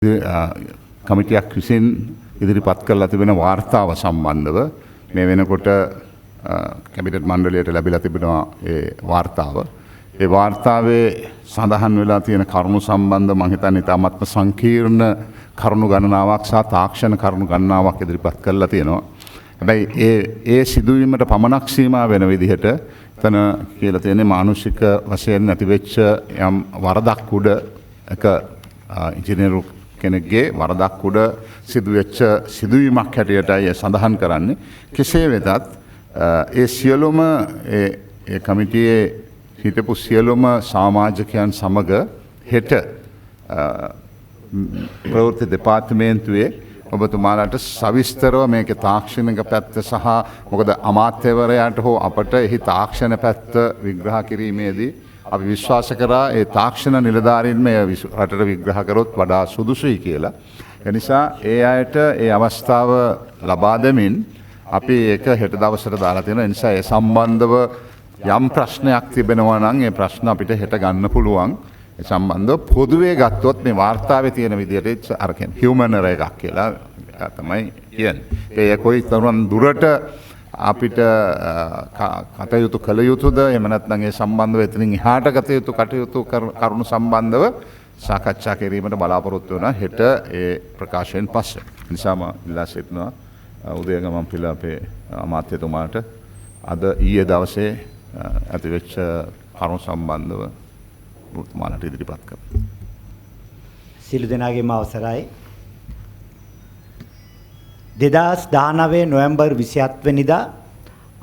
කමිටියක් විසින් ඉදිරිපත් කරලා තිබෙන වාර්තාව සම්බන්ධව මේ වෙනකොට කැබිනට් මණ්ඩලයට ලැබිලා තිබෙනවා ඒ වාර්තාව. ඒ වාර්තාවේ සඳහන් වෙලා තියෙන කරුණු සම්බන්ධ මම හිතන්නේ ඉතාමත්ම සංකීර්ණ කරුණු ගණනාවක් සහ තාක්ෂණ කරුණු ගණනාවක් ඉදිරිපත් කරලා තියෙනවා. හැබැයි ඒ සිදුවීමට පමණක් සීමා වෙන විදිහට එතන කියලා තියෙන්නේ මානුෂික වශයෙන් නැතිවෙච්ච යම් වරදක් උඩ එක ඉංජිනේරු කෙනෙක්ගේ වරදක් උඩ සිදුවෙච්ච සිදුවීමක් හැටියටයි සඳහන් කරන්නේ. කෙසේ වෙතත් ඒ සියලුම ඒ කමිටියේ හිටපු සියලුම සමාජිකයන් සමග හෙට ප්‍රවෘත්ති දෙපාර්තමේන්තුවේ ඔබතුමාලාට සවිස්තරව මේකේ තාක්ෂණික පැත්ත සහ මොකද අමාත්‍යවරයාට හෝ අපට එහි තාක්ෂණ පැත්ත විග්‍රහ කිරීමේදී අපි විශ්වාස කරා ඒ තාක්ෂණ නිලධාරීන් මේ රටට විග්‍රහ කරොත් වඩා සුදුසුයි කියලා. ඒ නිසා ඒ අයට ඒ අවස්ථාව ලබා දෙමින් අපි ඒක හෙට දවසට දාලා තියෙනවා. ඒ නිසා ඒ සම්බන්ධව යම් ප්‍රශ්නයක් තිබෙනවා නම් ඒ ප්‍රශ්න අපිට හෙට ගන්න පුළුවන්. ඒ සම්බන්ධව පොදුවේ ගත්තොත් මේ වාර්තාවේ තියෙන විදිහට අර කියන්නේ හියුමන් එරර් එකක් කියලා තමයි කියන්නේ. ඒ කොයි තරම් දුරට අපිට කටයුතු කළ යුතුද එහෙම නැත්නම් ඒ සම්බන්ධව එතනින් එහාට ගත යුතු කටයුතු කරුණු සම්බන්ධව සාකච්ඡා කිරීමට බලාපොරොත්තු වෙනවා හෙට ඒ ප්‍රකාශයෙන් පස්සේ. ඒ නිසා මම ඉල්ලා සිටිනවා උදයගමන් පිළ අපේ අමාත්‍යතුමාට අද ඊයේ දවසේ ඇතිවෙච්ච කරුණු සම්බන්ධව ඔබතුමාලට ඉදිරිපත් කරන්න. සියලු දෙනාගේම අවසරයි. 2019 නොවැම්බර් 27 වෙනිදා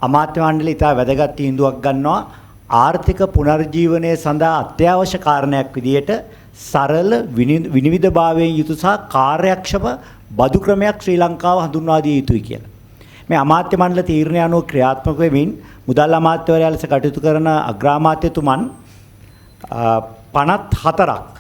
අමාත්‍ය මණ්ඩලය ඉතා වැදගත් තීන්දුවක් ගන්නවා ආර්ථික පුනර්ජීවනය සඳහා අත්‍යවශ්‍ය කාරණයක් විදියට සරල විනිවිදභාවයෙන් යුතු සහ කාර්යක්ෂම බදු ක්‍රමයක් ශ්‍රී ලංකාව හඳුන්වා දිය යුතුයි කියලා. මේ අමාත්‍ය මණ්ඩල තීරණය අනුව ක්‍රියාත්මක වෙමින් මුදල් අමාත්‍යවරයා ලෙස කටයුතු කරන අග්‍රාමාත්‍යතුමන් 54ක්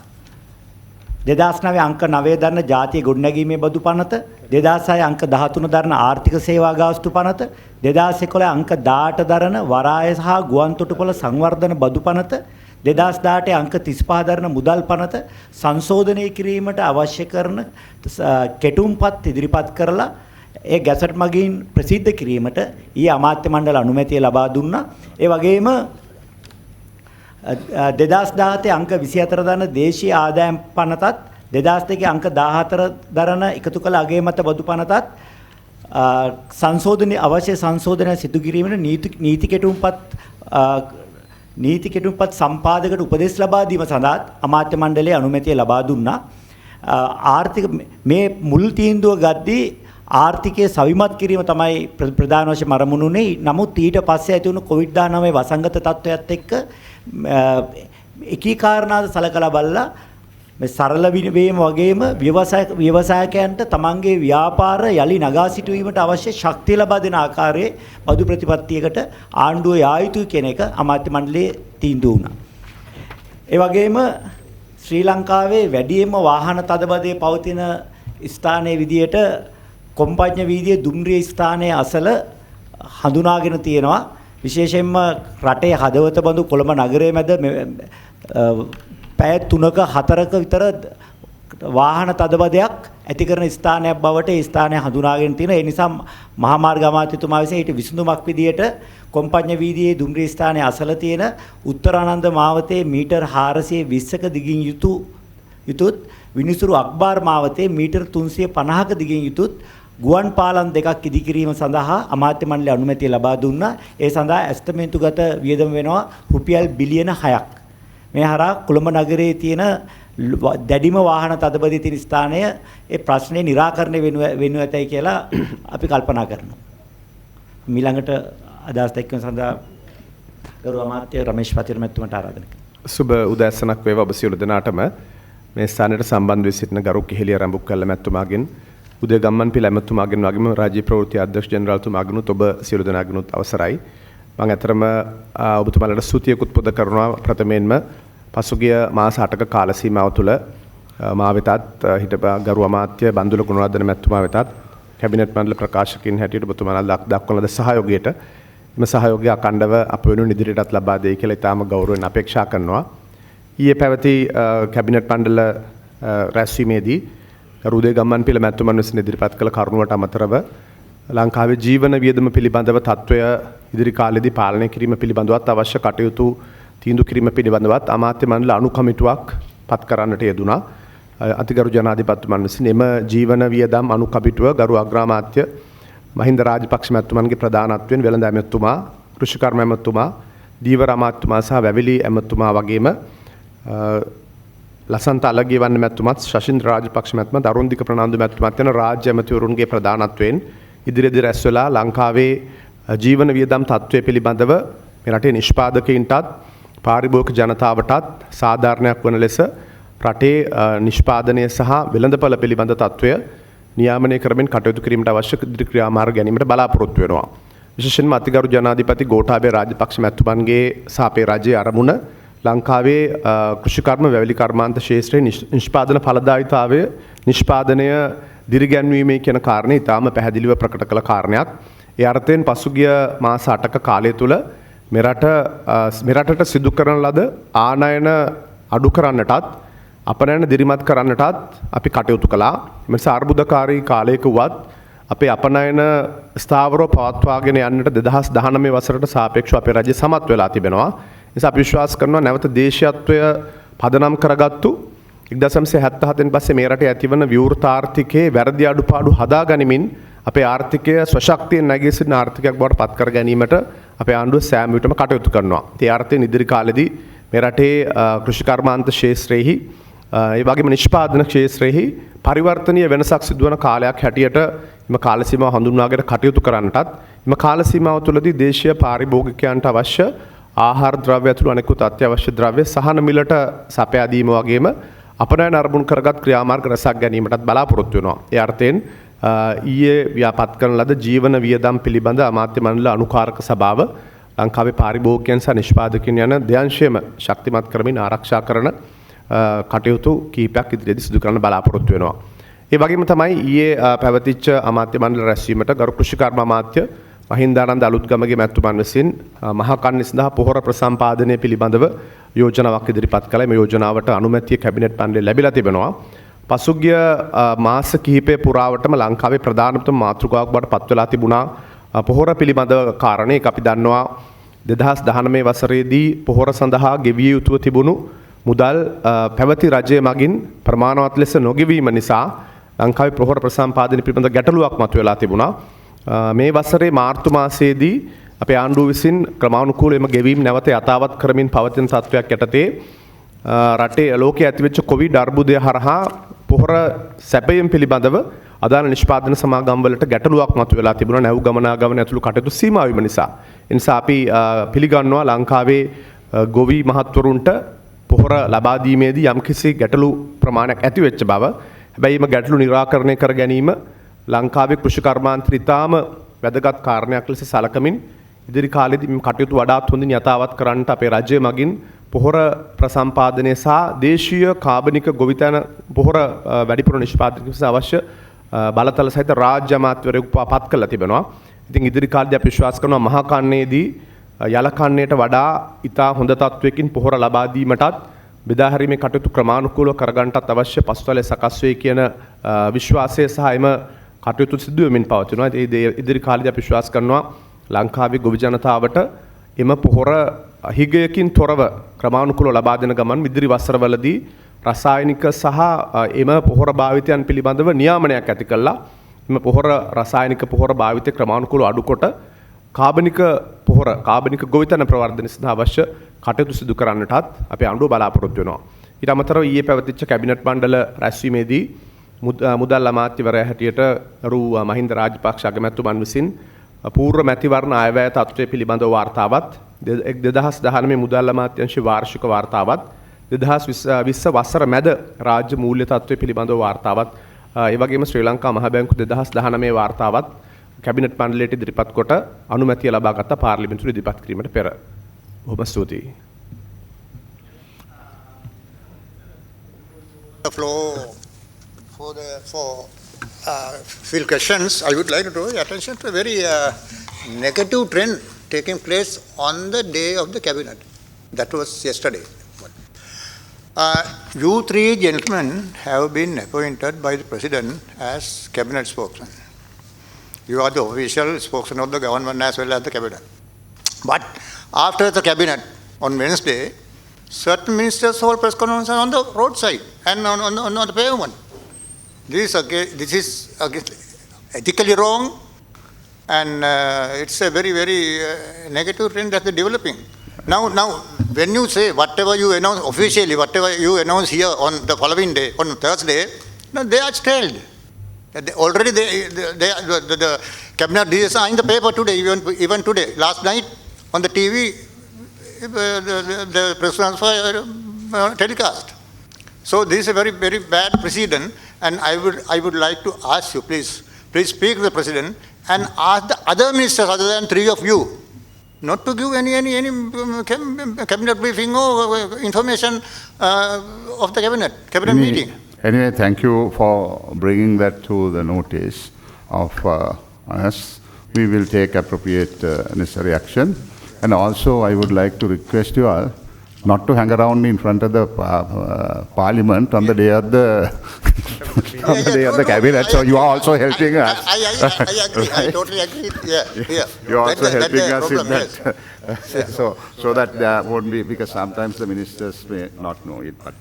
2009 අංක 9 දරන ජාතිය ගොඩනැගීමේ බදු පනත 2006 අංක 13 දරන ආර්ථික සේවා ගාස්තු පනත 2011 අංක 18 දරන වරාය සහ ගුවන් තොටුපළ සංවර්ධන බදු පනත 2018 අංක 35 දරන මුදල් පනත සංශෝධනය කිරීමට අවශ්‍ය කරන කෙටුම්පත් ඉදිරිපත් කරලා ඒ ගැසට් මගින් ප්‍රසිද්ධ කිරීමට ඊ අමාත්‍ය මණ්ඩල අනුමැතිය ලබා දුන්නා. ඒ වගේම 2017 අංක 24 දරන දේශීය ආදායම් පනතත් 2002 අංක 14 දරන එකතු කළ අගය මත බදු පනතත් සංශෝධනයේ අවශ්‍ය සංශෝධන සිදු කිරීමට නීති කෙටුම්පත් සම්පාදකට උපදෙස් ලබා දීම සඳහා අමාත්‍ය මණ්ඩලයේ අනුමැතිය ලබා දුන්නා. ආර්ථික මේ මුල් තීන්දුව ගද්දී ආර්ථිකයේ සවිමත් කිරීම තමයි ප්‍රධාන වශයෙන් අරමුණුනේ. නමුත් ඊට පස්සේ ඇති වුණු COVID-19 වසංගත තත්ත්වයත් එක්ක එකී කාරණාද සලකලා බලලා මේ සරල වීම වගේම ව්‍යවසායකයන්ට තමන්ගේ ව්‍යාපාර යලි නගා සිටුවීමට අවශ්‍ය ශක්තිය ලබා දෙන ආකාරයේ බදු ප්‍රතිපත්තියකට ආණ්ඩුව යා යුතුයි කියන එක අමාත්‍ය මණ්ඩලයේ තීන්දුව වුණා. ඒ වගේම ශ්‍රී ලංකාවේ වැඩිම වාහන තදබදයේ පවතින ස්ථානයේ විදියට කොම්පඤ්ඤ වීදියේ දුම්රිය ස්ථානයේ අසල හඳුනාගෙන තියෙනවා. විශේෂයෙන්ම රටේ හදවත බඳු කොළඹ නගරයේ මැද පැය 3ක 4ක විතර වාහන තදබදයක් ඇති කරන ස්ථානයක් බවට ඒ ස්ථානය හඳුනාගෙන තියෙනවා. ඒ නිසා මහා මාර්ග අමාත්‍යතුමා විසින් ඊට විසඳුමක් විදියට කොම්පඤ්ඤ වීදියේ දුම්රිය ස්ථානයේ අසල තියෙන උත්තරානන්ද මාවතේ මීටර් 420ක දිගින් යුතුත් විනිසුරු අක්බාර් මාවතේ මීටර් 350ක දිගින් යුතුත් ගුවන් පාලම් දෙකක් ඉදිකිරීම සඳහා අමාත්‍ය මණ්ඩලය අනුමැතිය ලබා දුන්නා. ඒ සඳහා ඇස්තමේන්තුගත වියදම වෙනවා රුපියල් බිලියන 6ක්. මේ හරහා කොළඹ නගරයේ තියෙන දැඩිම වාහන තදබදී තියෙන ස්ථානය ඒ ප්‍රශ්නේ निराකරණය වෙනු ඇතයි කියලා අපි කල්පනා කරනවා. ඊළඟට අදහස් දක්වන සඳහා ගරු අමාත්‍ය රමේෂ් පතිර මැතිතුමට ආරාධනා කරනවා. සුබ උදෑසනක් වේවා ඔබ සියලු දෙනාටම. මේ ස්ථානයට සම්බන්ධ වී සිටින ගරු කිහිලිය රඹුක්කල්ල මැතිතුමාගෙන් උදේ ගම්මන් පිළ ඇමතුමාගෙන් වගේම රාජ්‍ය ප්‍රවෘත්ති අධ්‍යක්ෂ ජෙනරාල්තුමාගෙනුත් ඔබ සියලු දෙනාගෙනුත් අවසරයි. මම අතරම ඔබතුමාලට ස්තුතියකුත් පුද කරනවා. ප්‍රථමයෙන්ම පසුගිය මාස 8ක කාල සීමාව තුළ මා වෙතත් හිටපු ගරු අමාත්‍ය බන්දුල ගුණවර්ධන මැතිතුමා වෙතත් කැබිනට් මණ්ඩල ප්‍රකාශකයන් හැටියට ඔබතුමාලා දක්වන ලද සහයෝගයට එම සහයෝගය අඛණ්ඩව අප වෙනුවෙන් ඉදිරියටත් ලබා දෙයි කියලා ඉතාම ගෞරවයෙන් අපේක්ෂා කරනවා. ඊයේ පැවති කැබිනට් මණ්ඩල රැස්වීමේදී රුදේ ගම්මන්පිල මැතිතුමන් විසින් ඉදිරිපත් කළ කරුණුවට අමතරව ලංකාවේ ජීවන වියදම පිළිබඳව තත්ත්වය ඉදිරි කාලෙදී පාලනය කිරීම පිළිබඳවත් අවශ්‍ය කටයුතු තීන්දුව කිරීම පිළිබඳවත් අමාත්‍ය මණ්ඩල අනු කමිටුවක් පත් කරන්නට යෙදුණා. අතිගරු ජනාධිපතිතුමන් විසින් එම ජීවන වියදම් අනු කමිටුව ගරු අග්‍රාමාත්‍ය මහින්ද රාජපක්ෂ මැතිතුමන්ගේ ප්‍රධානත්වයෙන් වෙළඳ ඇමතුමා, කෘෂිකර්ම ඇමතුමා, දීවර අමාත්‍යතුමා සහ වැවිලි ඇමතුමා වගේම ලසන්ත අලගියවන්න මැතිතුමත්, ශෂින්ද්‍ර රාජපක්ෂ මැතිතුමා, දරුණ්දික ප්‍රනාන්දු මැතිතුමත් යන රාජ්‍ය ඇමතිවරුන්ගේ ප්‍රධානත්වයෙන් ඉදිරියේදී රැස් වෙලා ලංකාවේ ජීවන වියදම් තත්ත්වය පිළිබඳව මේ රටේ නිෂ්පාදකයින්ටත් පාරිභෝගික ජනතාවටත් සාධාරණයක් වන ලෙස රටේ නිෂ්පාදනය සහ වෙළඳපළ පිළිබඳ තත්ත්වය නියාමනය කරමින් කටයුතු කිරීමට අවශ්‍ය ඉදිරි ක්‍රියාමාර්ග ගැනීමට බලාපොරොත්තු වෙනවා. විශේෂයෙන්ම අතිගරු ජනාධිපති ගෝඨාභය රාජපක්ෂ මැතිතුමන්ගේ සහ අපේ රජයේ අරමුණ ලංකාවේ කෘෂිකර්ම වැවිලි කර්මාන්ත ක්ෂේත්‍රයේ නිෂ්පාදන ඵලදායීතාවය නිෂ්පාදනය දිරිගැන්වීමේ කියන කාරණේ ඉතාම පැහැදිලිව ප්‍රකට කළ කාරණයක්. ඒ අර්ථයෙන් පසුගිය මාස 8ක කාලය තුල මෙරටට සිදු කරන ලද ආනයන අඩු කරන්නටත් අපනයන දිරිමත් කරන්නටත් අපි කටයුතු කළා. මේ නිසා අර්බුදකාරී කාලයක වුවත් අපේ අපනයන ස්ථාවරව පවත්වාගෙන යන්නට 2019 වසරට සාපේක්ෂව අපේ රජය සමත් වෙලා තිබෙනවා. ඒ නිසා අපි විශ්වාස කරනවා නැවත දේශීයත්වය පදනම් කරගත්තු 1977න් පස්සේ මේ රටේ ඇතිවන විවෘත ආර්ථිකයේ වැරදි අඩුපාඩු හදා ගනිමින් අපේ ආර්ථිකය ස්වශක්තියෙන් නැගී සිටින ආර්ථිකයක් බවට පත් කර ගැනීමට අපේ ආණ්ඩුව සෑම විටම කටයුතු කරනවා. ඒ අර්ථයෙන් ඉදිරි කාලෙදී මේ රටේ කෘෂිකර්මාන්ත ක්ෂේත්‍රයේහි ඒ වගේම නිෂ්පාදන ක්ෂේත්‍රයේහි පරිවර්තනීය වෙනසක් සිදුවන කාලයක් හැටියට එම කාල සීමාව හඳුන්වාගෙන කටයුතු කරන්නටත් එම කාල සීමාව තුළදී දේශීය පාරිභෝගිකයන්ට අවශ්‍ය ආහාර ද්‍රව්‍ය ඇතුළු අනෙකුත් අත්‍යවශ්‍ය ද්‍රව්‍ය සහන මිලට සපයා දීම වගේම අපනයන අරමුණු කරගත් ක්‍රියාමාර්ග රැසක් ගැනීමටත් බලාපොරොත්තු වෙනවා. ඒ අර්ථයෙන් ඊයේ ව්‍යාපත් කරන ලද ජීවන වියදම් පිළිබඳ අමාත්‍ය මණ්ඩල අනුකාරක සභාව ලංකාවේ පාරිභෝගිකයන් සහ නිෂ්පාදකයන් යන දෙයන්ශයම ශක්තිමත් කරමින් ආරක්ෂා කරන කටයුතු කීපයක් ඉදිරියේදී සිදු කරන්න බලාපොරොත්තු වෙනවා. ඒ වගේම තමයි ඊයේ පැවතිච්ච අමාත්‍ය මණ්ඩල රැස්වීමට ගරු කෘෂිකර්ම අමාත්‍ය මහින්දානන්ද අලුත්ගමගේ මැතිතුමන් විසින් මහා කන්නේ සඳහා පොහොර ප්‍රසම්පාදනය පිළිබඳව යෝජනාවක් ඉදිරිපත් කළා. මේ යෝජනාවට අනුමැතිය කැබිනට් මණ්ඩලයෙන් ලැබිලා තිබෙනවා. පසුගිය මාස කිහිපය පුරාවටම ලංකාවේ ප්‍රධානතම මාතෘකාවක් බවට පත් වෙලා තිබුණා පොහොර පිළිබඳව කාරණේ. අපි දන්නවා 2019 වසරේදී පොහොර සඳහා ගෙවිය යුතුව තිබුණු මුදල් පැවති රජය මගින් ප්‍රමාණවත් ලෙස නොගෙවීම නිසා ලංකාවේ පොහොර ප්‍රසම්පාදනය පිළිබඳ ගැටලුවක් මතුවලා තිබුණා. මේ වසරේ මාර්තු මාසයේදී අපේ ආණ්ඩුව විසින් ක්‍රමානුකූලව එම ගෙවීම් නැවත යථාවත් කරමින් පවතින තත්ත්වයක් යටතේ රටේ ලෝකයේ ඇතිවෙච්ච කොවිඩ් අර්බුදය හරහා පොහොර සැපයීම පිළිබඳව අදාළ නිෂ්පාදන සමාගම් වලට ගැටලුවක් මතුවලා තිබුණා නැව් ගමනාගමන ඇතුළු කටයුතු සීමා වීම නිසා. ඒ නිසා අපි පිළිගන්නවා ලංකාවේ ගොවි මහත්වරුන්ට පොහොර ලබා දීමේදී යම්කිසි ගැටලු ප්‍රමාණයක් ඇති වෙච්ච බව. හැබැයි මේ ගැටලු निराකරණය කර ගැනීම ලංකාවේ කෘෂිකර්මාන්තය ඉතාම වැදගත් කාරණයක් ලෙස සැලකමින් ඉදිරි කාලෙදී මේ කටයුතු වඩාත් හොඳින් යථාවත් කරන්නට අපේ රජය මගින් පොහොර ප්‍රසම්පාදනය සහ දේශීය කාබනික ගොවිතැන පොහොර වැඩිපුර නිෂ්පාදනයට අවශ්‍ය බලතල සහිත රාජ්‍ය අමාත්‍යවරයෙකු පත් කරලා තිබෙනවා. ඉතින් ඉදිරි කාලෙදී අපි විශ්වාස කරනවා මහා කන්නේදී යල කන්නේට වඩා ඉතා හොඳ තත්වයකින් පොහොර ලබා දීමටත් බෙදා හැරීමේ කටයුතු ක්‍රමානුකූලව කරගන්නටත් අවශ්‍ය පසුතල සකස් වේ කියන විශ්වාසය සහ එම කටයුතු සිදු වෙමින් පවතිනවා. ඒ ඉදිරි කාලෙදී අපි විශ්වාස කරනවා ලංකාවේ ගොවි ජනතාවට එම පොහොර හිගයකින් තොරව ක්‍රමානුකූලව ලබා දෙන ගමන් ඉදිරි වසරවලදී රසායනික සහ එම පොහොර භාවිතයන් පිළිබඳව නියාමනයක් ඇති කළා. එම පොහොර රසායනික පොහොර භාවිතය ක්‍රමානුකූලව අඩුකොට කාබනික පොහොර කාබනික ගොවිතැන ප්‍රවර්ධනය සඳහා අවශ්‍ය කටයුතු සිදු කරන්නටත් අපේ ආණ්ඩුව බලාපොරොත්තු වෙනවා. ඊට අමතරව ඊයේ පැවතිච්ච කැබිනට් මණ්ඩල රැස්වීමේදී මුදල් අමාත්‍යවරයා හැටියට රු මහින්ද රාජපක්ෂ අගමැතිතුමන් විසින් පූර්ව මැතිවරණ අයවැය තත්ත්වය පිළිබඳව වාර්තාවත් 2019 මුදල් අමාත්‍යාංශයේ වාර්ෂික වාර්තාවත් 2020 වසර මැද රාජ්‍ය මූල්‍ය තත්ත්වය පිළිබඳව වාර්තාවත් ඒ වගේම ශ්‍රී ලංකා මහ බැංකු 2019 වාර්තාවත් කැබිනට් මණ්ඩලයට ඉදිරිපත් කොට අනුමැතිය ලබා ගත්ත පාර්ලිමේන්තුවේ ඉදිරිපත් කිරීමට පෙර. බොහොම ස්තුතියි. The floor for few questions. I would like to draw your attention to a very negative trend taking place on the day of the cabinet. That was yesterday. You three gentlemen have been appointed by the President as cabinet spokesman. You are the official spokesman of the government as well as the cabinet. But after the cabinet on Wednesday, certain ministers hold press conferences on the roadside and on the pavement. This is ethically wrong, and it's a very, very negative trend that they're developing. Now, when you say whatever you announce officially, whatever you announce here on the following day, on Thursday, no, they are stalled. Already the cabinet is in the paper today, even today. Last night on the TV, the press transfer telecast. So this is a very, very bad precedent, and I would like to ask you, please speak to the President and ask the other ministers other than three of you not to give any cabinet briefing or information of the cabinet meeting. Anyway, thank you for bringing that to the notice of us. We will take appropriate necessary action. And also, I would like to request you all not to hang around in front of the parliament on the day of the the cabinet. So you are also helping us. I agree. I totally agree. Yeah. You are also helping us in problem, that. So that there won't be, because sometimes the ministers may not know it, but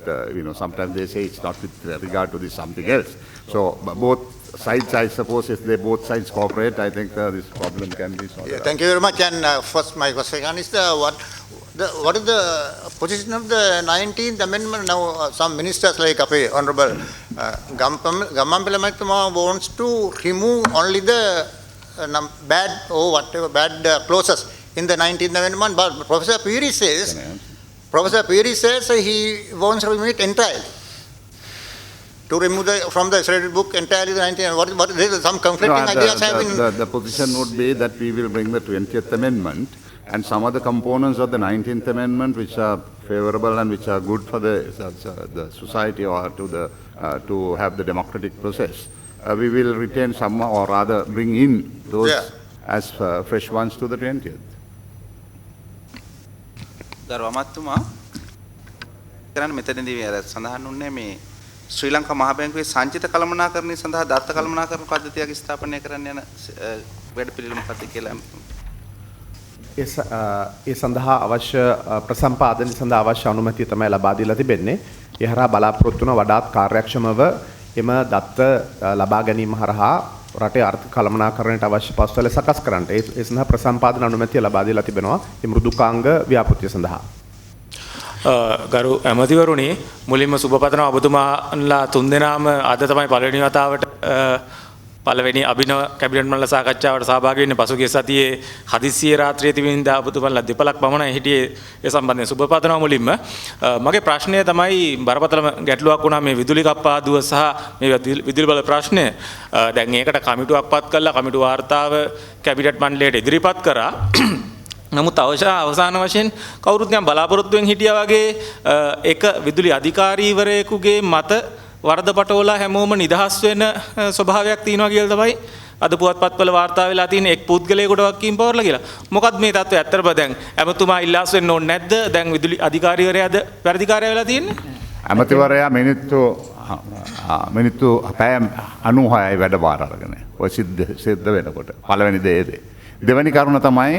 sometimes they say it's not with regard to this, something else. So both sides, I suppose, if they both sides cooperate, I think this problem can be solved. Yeah, thank you very much. And first, my question is what is the position of the 19th Amendment? Now, some ministers like Honorable Gammampila Maithuma wants to remove only the bad or whatever bad clauses in the 19th Amendment, but Professor Piri says he wants to remove it entirely. To remove from the Israeli book entirely the 19th. What there is some conflicting ideas have been. The position would be that we will bring the 20th Amendment and some other components of the 19th Amendment which are favorable and which are good for the society or to have the democratic process. We will retain some, or rather bring in those as fresh ones to the 20th. ගරු අමාත්‍යතුමා කරන්නේ මෙතනදී සඳහන් වුණේ මේ ශ්‍රී ලංකා මහ බැංකුවේ සංචිත කළමනාකරණය සඳහා දත්ත කළමනාකරණ පද්ධතියක් ස්ථාපනය කරන්න යන වැඩපිළිවෙල මොකක්ද කියලා ඒ සඳහා අවශ්‍ය ප්‍රසම්පාදන සඳහා අවශ්‍ය අනුමැතිය තමයි ලබා දීලා තිබෙන්නේ. ඒ හරහා බලාපොරොත්තු වන වඩාත් කාර්යක්ෂමව එම දත්ත ලබා ගැනීම හරහා රටේ ආර්ථික කළමනාකරණයට අවශ්‍ය පසුතල සකස් කරන්නට ඒ සඳහා ප්‍රසම්පාදන අනුමැතිය ලබා දීලා තිබෙනවා. මේ මෘදුකාංග ව්‍යාපෘතිය සඳහා. ගරු ඇමතිවරුනි, මුලින්ම සුබ පතනවා ඔබතුමාලා තුන්දෙනාම අද තමයි පළවෙනි වතාවට පළවෙනි අභිනව කැබිනට් මණ්ඩල සාකච්ඡාවට සහභාගී වෙන්නේ. පසුගිය සතියේ හදිස්සියේ රාත්‍රියේ තිබෙනින්දා ඔබතුමාලා දෙපළක් පමණයි හිටියේ. ඒ සම්බන්ධයෙන් සුබ පතනවා මුලින්ම. මගේ ප්‍රශ්නය තමයි බරපතලම ගැටලුවක් වුණා මේ විදුලි කප්පාදුව සහ මේ විදුලි බල ප්‍රශ්නය. දැන් ඒකට කමිටුවක් පත් කළා. කමිටු වාර්තාව කැබිනට් මණ්ඩලයට ඉදිරිපත් කරා. නමුත් අවසාන වශයෙන් කවුරුත් නිකන් බලාපොරොත්තුෙන් හිටියා වගේ එක විදුලි අධිකාරීවරයෙකුගේ මත වරදපටවලා හැමෝම නිදහස් වෙන ස්වභාවයක් තියෙනවා කියලා තමයි අද පුවත්පත්වල වාර්තා වෙලා තියෙන එක් පුද්ගලයෙකුට වක්කීම් පවර්ලා කියලා. මොකක්ද මේ තත්ත්වය? ඇත්තටම දැන් ඇමතුමා ඉල්ලාස් වෙන්න ඕනේ නැද්ද? දැන් විදුලි අධිකාරීවරයාද වැඩිකාරයා වෙලා තියෙන්නේ? ඇමතිවරයා මිනිත්තු පැය 96යි වැඩ බාර අරගෙන. ඔය සිද්ධ වෙනකොට පළවෙනි දේ. දෙවැනි කරුණ තමයි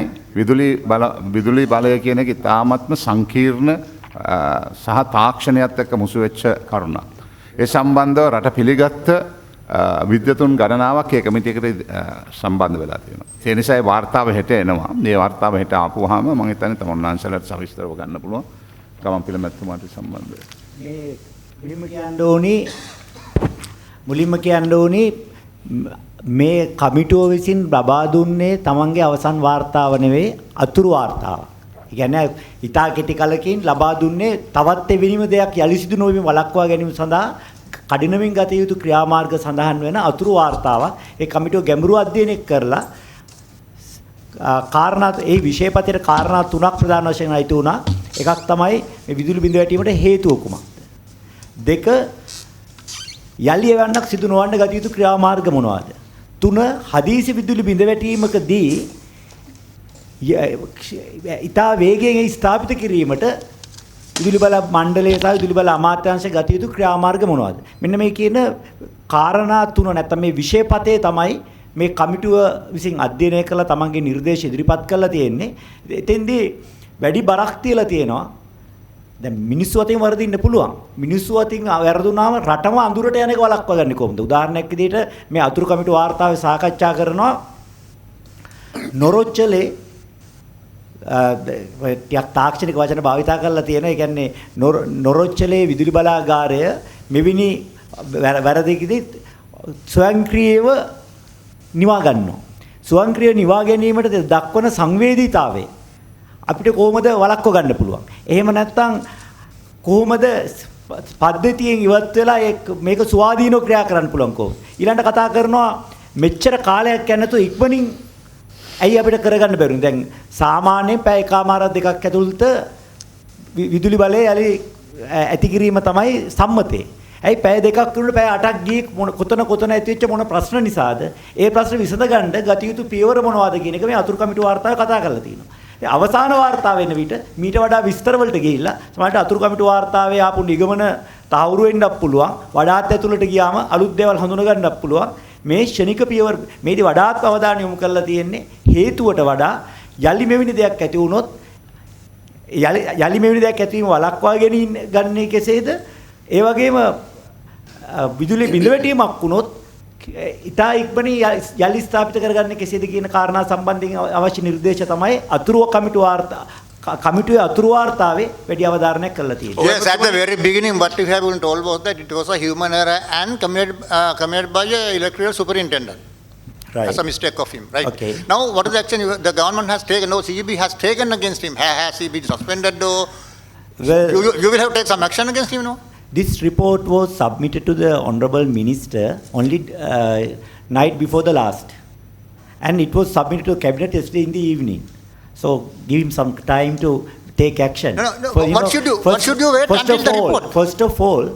විදුලි බලය කියන එක ඉතාමත්ම සංකීර්ණ සහ තාක්ෂණයත් එක්ක මුසු වෙච්ච කරුණක්. ඒ සම්බන්ධව රට පිළිගත්ත විද්‍යතුන් ගණනාවක් ඒ කමිටියකට සම්බන්ධ වෙලා තියෙනවා. ඒ නිසා ඒ වාර්තාව හෙට එනවා. මේ වාර්තාව හෙට ආපුවාම මම හිතන්නේ තමුන්නාන්සලට සවිස්තරව ගන්න පුළුවන්. ගමන්පිල මැතිතුමාට සම්බන්ධව. මේ මුලින්ම කියන්න ඕනි මේ කමිටුව විසින් ලබා දුන්නේ තමන්ගේ අවසන් වාර්තාව නෙවෙයි අතුරු වාර්තාව. ඒ කියන්නේ ඉතා කෙටි කලකින් ලබා දුන්නේ තවත් එවැනිම දෙයක් යලි සිදු නොවීම වළක්වා ගැනීම සඳහා කඩිනමින් ගත යුතු ක්‍රියාමාර්ග සඳහන් වෙන අතුරු වාර්තාවක්. ඒ කමිටුව ගැඹුරු අධ්‍යයනයක් කරලා කාරණා ඒ විෂයපතේට කාරණා තුනක් ප්‍රධාන වශයෙන් අයිති වුණා. එකක් තමයි මේ විදුලි බිඳ වැටීමට හේතුව කුමක්ද? දෙක යලි එවන්නක් සිදු නොවන්න ගත යුතු ක්‍රියාමාර්ග මොනවාද? තුන හදිසි විදුලි බිඳ වැටීමකදී ඉතා වේගයෙන් ස්ථාපිත කිරීමට විදුලි බල මණ්ඩලය සහ විදුලි බල අමාත්‍යාංශය ගත යුතු ක්‍රියාමාර්ග මොනවද? මෙන්න මේ කියන කාරණා තුන නැත්නම් මේ විෂයපතේ තමයි මේ කමිටුව විසින් අධ්‍යයනය කළ තමන්ගේ නිර්දේශ ඉදිරිපත් කරලා තියෙන්නේ. එතෙන්දී වැඩි බරක් තියලා තියෙනවා. දැන් මිනිස්සු අතින් වරදින්න පුළුවන්. මිනිස්සු අතින් වැරදුනාම රටම අඳුරට යන එක වළක්වා ගන්න කොහොමද? උදාහරණයක් විදිහට මේ අතුරු කමිටු වාර්තාවේ සාකච්ඡා කරනවා නොරොච්චලේ ටිකක් තාක්ෂණික වචන භාවිතා කරලා තියෙන. ඒ කියන්නේ නොරොච්චලේ විදුලි බලාගාරය මෙවිනි වැරදිකදී ස්වයංක්‍රීයව නිවා ගන්නවා. ස්වයංක්‍රීය නිවා ගැනීමට දක්වන සංවේදීතාවය අපිට කොහොමද වළක්ව ගන්න පුළුවන්? එහෙම නැත්නම් කොහොමද පද්ධතියෙන් ඉවත් වෙලා මේක ස්වාධීනව ක්‍රියා කරන්න පුළුවන් කොහොමද? ඊළඟට කතා කරනවා මෙච්චර කාලයක් යන නැතුව ඉක්මනින් ඇයි අපිට කරගන්න බැරුනේ? දැන් සාමාන්‍යයෙන් පැය එකමාරක් දෙකක් ඇතුළත විදුලි බලය යලි ඇති කිරීම තමයි සම්මතය. ඇයි පැය දෙකක් වුණාට පැය 8ක් ගියේ කොතන ඇතිවෙච්ච මොන ප්‍රශ්න නිසාද? ඒ ප්‍රශ්න විසඳගන්න ගත යුතු පියවර මොනවද කියන එක මේ අතුරු කමිටු වාර්තාවේ කතා කරලා තියෙනවා. අවසාන වාර්තාව වෙන විට මීට වඩා විස්තර වලට ගිහිල්ලා සමහරවිට අතුරු කමිටු වාර්තාවේ ආපු නිගමන තහවුරු වෙන්නත් පුළුවන්. වඩාත් ඇතුළට ගියාම අලුත් දේවල් හඳුනා ගන්නත් පුළුවන්. මේ ක්ෂණික පියවර මේදී වඩාත් අවධානය යොමු කරලා තියෙන්නේ හේතුවට වඩා යලි මෙවැනි දෙයක් ඇති වුණොත් යලි මෙවැනි දෙයක් ඇතිවීම වළක්වා ගන්නේ කෙසේද? ඒ වගේම විදුලි බිඳවැටීමක් වුණොත් ඉතා ඉක්මනින් යලි ස්ථාපිත කරගන්නේ කෙසේද කියන කාරණා සම්බන්ධයෙන් අවශ්‍ය නිර්දේශ තමයි අතුරු කමිටු වාර්තා කමිටුවේ අතුරු වාර්තාවේ වැඩි අවධාරණයක් කරලා තියෙනවා. Yes, at the very beginning what we have been told was that it was a human error and committed by a electoral superintendent. Right. As a mistake of him, right? Okay. Now, what is the action the government has taken? No, CEB has taken against him. Has he been suspended though? Well, you will have to take some action against him, no? this report was submitted to the Honorable Minister only night before the last. And it was submitted to Cabinet yesterday in the evening. So, give him some time to take action. No. What should you wait until the report? First of all,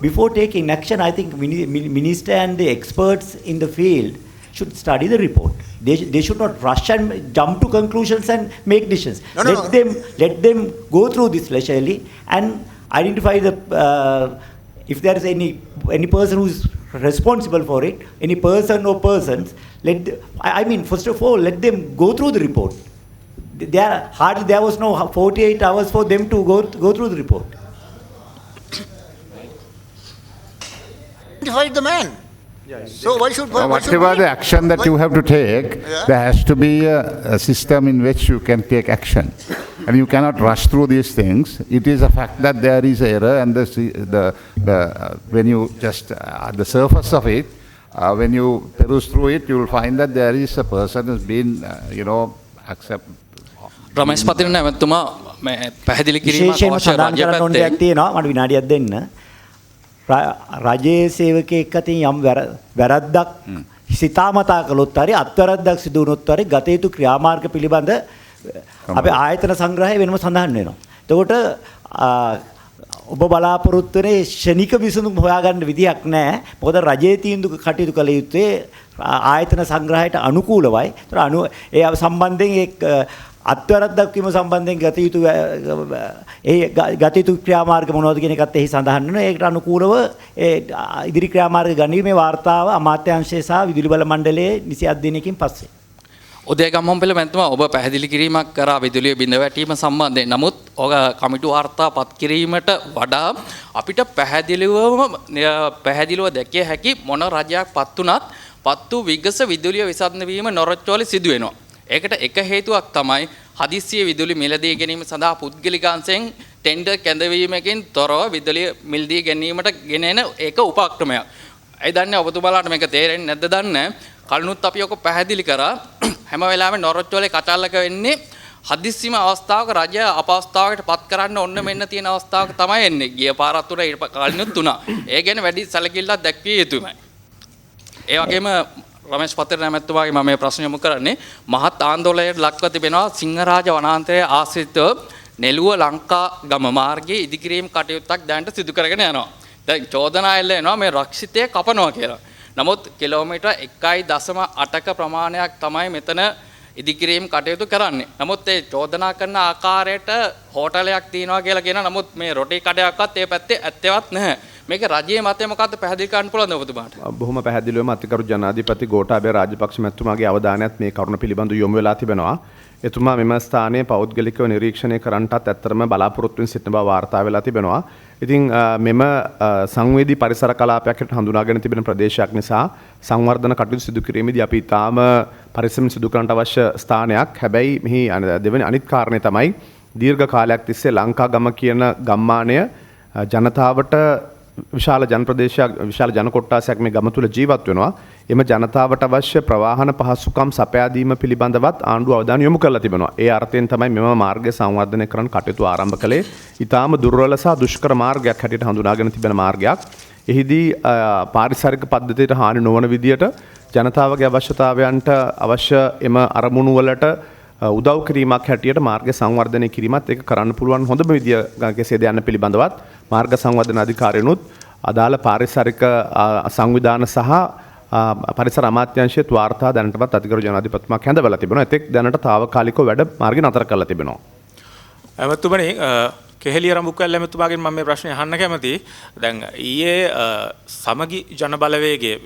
before taking action, I think Minister and the experts in the field should study the report. They should not rush and jump to conclusions and make decisions. Let them go through this leisurely and identify the if there is any person who is responsible for it, any person or persons. First of all, let them go through the report. There was no 48 hours for them to go through the report. Identify the man. So why should whatever the action that you have to take, there has to be a system in which you can take action. And you cannot rush through these things. It is a fact that there is error, and when you just at the surface of it, when you peruse through it, you will find that there is a person who's been, accepted. Ramesh Pathirana ඇමතුමා මේ පැහැදිලි කිරීමක් විශේෂයෙන්ම අවශ්‍ය සඳහන් රාජ්‍ය කරන්න ඕන දෙයක් තියෙනවා. මට විනාඩියක් දෙන්න. රජයේ සේවකයෙක් අතින් යම් වැරද්දක් සිතාමතා කළොත් හරි අත්වැරද්දක් සිදු වුණොත් හරි ගත යුතු ක්‍රියාමාර්ග පිළිබඳ අපේ ආයතන සංග්‍රහය වෙනම සඳහන් වෙනවා. එතකොට ඔබ බලාපොරොත්තු වෙන ශනික විසඳුම් හොයාගන්න විදියක් නැහැ. මොකද රජයේ තීන්දුව කටයුතු කළ යුත්තේ ආයතන සංග්‍රහයට අනුකූලවයි. ඒතර ඒ සම්බන්ධයෙන් අත්වැරද්දක් වීම සම්බන්ධයෙන් ගත යුතු ක්‍රියාමාර්ග මොනවද කියන එකත් එහි සඳහන් වෙනවා. ඒකට අනුකූලව ඉදිරි ක්‍රියාමාර්ග ගනිමේ වාර්තාව අමාත්‍යාංශය සහ විදුලි බල මණ්ඩලයේ නිසි අධ්‍යයනයකින් පස්සේ. උදේ ගම්මන්පිල මැතිතුමා ඔබ පැහැදිලි කිරීමක් කරා විදුලිය බිඳ වැටීම සම්බන්ධයෙන්. නමුත් ඔය කමිටු වාර්තා පත් කිරීමට වඩා අපිට පැහැදිලිව දැකිය හැකි මොන රජයක් පත් වුණත් පත්තු විගස විදුලිය විසඳන වීම නොරොච්චෝලේ සිදු වෙනවා. ඒකට එක හේතුවක් තමයි හදිස්සිය විදුලි මිලදී ගැනීම සඳහා පුද්ගලිකාංශයෙන් ටෙන්ඩර් කැඳවීමකින් තොරව විදුලිය මිලදී ගැනීමට ගෙනෙන ඒක උපක්‍රමයක්. ඒ දන්නේ ඔබතුමාලාට මේක තේරෙන්නේ නැද්ද දන්නේ. කලිනුත් අපි ඔක පැහැදිලි කරා. හැම වෙලාවෙම නොරොච්චෝලේ කචල්ලක වෙන්නේ හදිස්සියම අවස්ථාවක රජය අපවස්ථාවකට පත් කරන්න ඔන්න මෙන්න තියෙන අවස්ථාවක තමයි එන්නේ. ගිය පාරත් උනා ඊට කලිනුත් උනා. ඒ ගැන වැඩි සැලකිල්ලක් දැක්විය යුතුමයි. ඒ වගේම රමේෂ් පතිරණ මැතිතුමාගේ මම මේ ප්‍රශ්න යොමු කරන්නේ මහත් ආందోලනයට ලක්ව තිබෙනවා සිංහරාජ වනාන්තරයේ ආශ්‍රිතව නෙළුව ලංකා ගම මාර්ගයේ ඉදිකිරීම කටයුත්තක් දැනට සිදු කරගෙන යනවා. දැන් චෝදනා එල්ල වෙනවා මේ රක්ෂිතය කපනවා කියලා. නමුත් කිලෝමීටර් 1.8ක ප්‍රමාණයක් තමයි මෙතන ඉදිකිරීම් කටයුතු කරන්නේ. නමුත් ඒ චෝදනා කරන ආකාරයට හෝටලයක් තියෙනවා කියලා කියන නමුත් මේ රොටි කඩයක්වත් ඒ පැත්තේ ඇත්තවත් නැහැ. මේක රජයේ මතය මොකද්ද පැහැදිලි කරන්න පුළුවන්ද ඔබතුමාට? බොහොම පැහැදිලිවම අතිකරු ජනාධිපති ගෝඨාභය රාජපක්ෂ මැතිතුමාගේ අවධානයත් මේ කරුණ පිළිබඳව යොමු වෙලා තිබෙනවා. එතුමා මෙම ස්ථානයේ පෞද්ගලිකව නිරීක්ෂණය කරන්නටත් ඇත්තරම බලාපොරොත්තු වෙන සිටින බව වාර්තා වෙලා තිබෙනවා. ඉතින් මෙම සංවේදී පරිසර කලාපයක් හැටියට හඳුනාගෙන තිබෙන ප්‍රදේශයක් නිසා සංවර්ධන කටයුතු සිදු කිරීමේදී අපි ඊටාම පරිස්සමින් සිදු කරන්නට අවශ්‍ය ස්ථානයක්. හැබැයි මෙහි දෙවෙනි අනිත් කාරණේ තමයි දීර්ඝ කාලයක් තිස්සේ ලංකා ගම කියන ගම්මානය ජනතාවට විශාල ජන ප්‍රදේශයක් විශාල ජන කොට්ටාසයක් මේ ගම තුල ජීවත් වෙනවා. එම ජනතාවට අවශ්‍ය ප්‍රවාහන පහසුකම් සපයා දීම පිළිබඳවත් ආණ්ඩුව අවධානය යොමු කරලා තිබෙනවා. ඒ අර්ථයෙන් තමයි මෙම මාර්ගය සංවර්ධනය කරන්න කටයුතු ආරම්භ කළේ. ඊටාම දුර්වල සහ දුෂ්කර මාර්ගයක් හැටියට හඳුනාගෙන තිබෙන මාර්ගයක්. එහිදී පාරිසරික පද්ධතියට හානි නොවන විදියට ජනතාවගේ අවශ්‍යතාවයන්ට අවශ්‍ය එම අරමුණු වලට උදව් කිරීමක් හැටියට මාර්ග සංවර්ධනය කිරීමත් ඒක කරන්න පුළුවන් හොඳම විදිය කෙසේද යන්න පිළිබඳවත් මාර්ග සංවර්ධන අධිකාරියනුත් අදාළ පාරිසරික සංවිධාන සහ පරිසර අමාත්‍යාංශයේ වාර්තා දැනටමත් අධිකරු ජනාධිපතිතුමා කැඳවලා තිබෙනවා. එතෙක් දැනට తాවකාලිකව වැඩ මාර්ගය නතර කරලා තිබෙනවා. ඇමතුමනි කෙහෙලිය රඹුක්වැල්ල ඇමතුමාගෙන් මම මේ ප්‍රශ්නේ අහන්න කැමතියි. දැන් ඊයේ සමගි ජන බලවේගයේ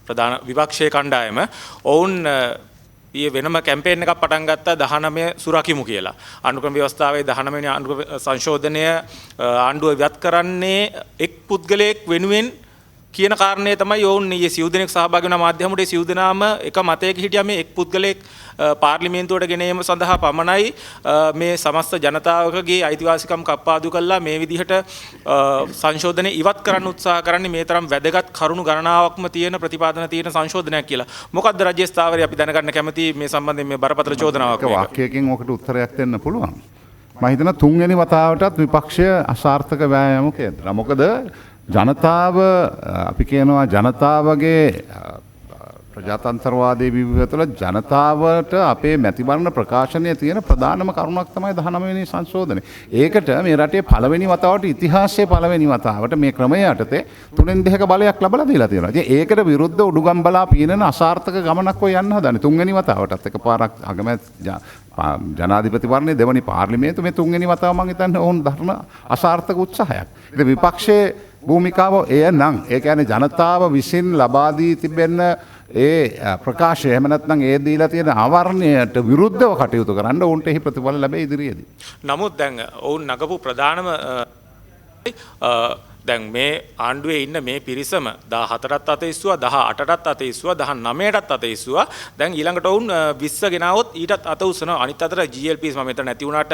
ප්‍රධාන විපක්ෂයේ කණ්ඩායම ඔවුන් ඊයේ වෙනම කැම්පේන් එකක් පටන් ගත්තා 19 සුරකිමු කියලා. අනුක්‍රම ව්‍යවස්ථාවේ 19 වෙනි අනුක්‍රම සංශෝධනය ආණ්ඩුව ඉවත් කරන්නේ එක් පුද්ගලයෙක් වෙනුවෙන් කියන කාරණේ තමයි ඔවුන් ඊයේ සිව් දෙනෙක් සහභාගී වුණ මාධ්‍යමුඩේ සිව් දෙනාම එක මතයක හිටියා මේ එක් පුද්ගලයෙක් පාර්ලිමේන්තුවට ගෙන ඒම සඳහා පමණයි මේ සමස්ත ජනතාවකගේ අයිතිවාසිකම් කප්පාදු කළා මේ විදිහට සංශෝධනය ඉවත් කරන්න උත්සාහ කරන්නේ මේ තරම් වැදගත් කරුණු ගණනාවක්ම තියෙන ප්‍රතිපාදන තියෙන සංශෝධනයක් කියලා. මොකද්ද රජයේ ස්ථාවරය අපි දැනගන්න කැමති මේ සම්බන්ධයෙන් මේ බරපතල චෝදනාවක් මේක. වාක්‍යයකින් ඔකට උත්තරයක් දෙන්න පුළුවන්. මම හිතනවා තුන්වෙනි වතාවටත් විපක්ෂය අසාර්ථක වෑයමක් කරනවා. මොකද ජනතාව අපි කියනවා ජනතාවගේ ප්‍රජාතන්ත්‍රවාදී විවිධ තුළ ජනතාවට අපේ මැතිවරණ ප්‍රකාශනයේ තියෙන ප්‍රධානම කරුණක් තමයි 19 වෙනි සංශෝධනය. ඒකට මේ රටේ පළවෙනි වතාවට ඉතිහාසයේ පළවෙනි වතාවට මේ ක්‍රමය යටතේ 3/2 බලයක් ලැබලා දීලා තියෙනවා. ඉතින් ඒකට විරුද්ධ උඩුගම් බලා පීනන අසාර්ථක ගමනක් ඔය යන්න හදන්නේ. තුන්වෙනි වතාවටත් එකපාරක් අගමැති ජනාධිපතිවරණයේ දෙවනි පාර්ලිමේන්තුව මේ තුන්වෙනි වතාව මම හිතන්නේ ඔවුන් දරන අසාර්ථක උත්සාහයක්. ඉතින් විපක්ෂයේ භූමිකාව එය නම් ඒ කියන්නේ ජනතාව විසින් ලබා දී තිබෙන ඒ ප්‍රකාශය එහෙම නැත්නම් ඒ දීලා තියෙන ආවරණයට විරුද්ධව කටයුතු කරන්න ඔවුන්ට එහි ප්‍රතිඵල ලැබෙයි ඉදිරියේදී. නමුත් දැන් ඔවුන් නගපු ප්‍රධානම දැන් මේ ආණ්ඩුවේ ඉන්න මේ පිරිසම 14ත් අත ඉස්සුවා 18ටත් අත ඉස්සුවා 19ටත් අත ඉස්සුවා දැන් ඊළඟට වුන් 20 ගෙනාවොත් ඊටත් අත උස්සනවා අනිත් අතට GLPs මම මෙතන නැති වුණාට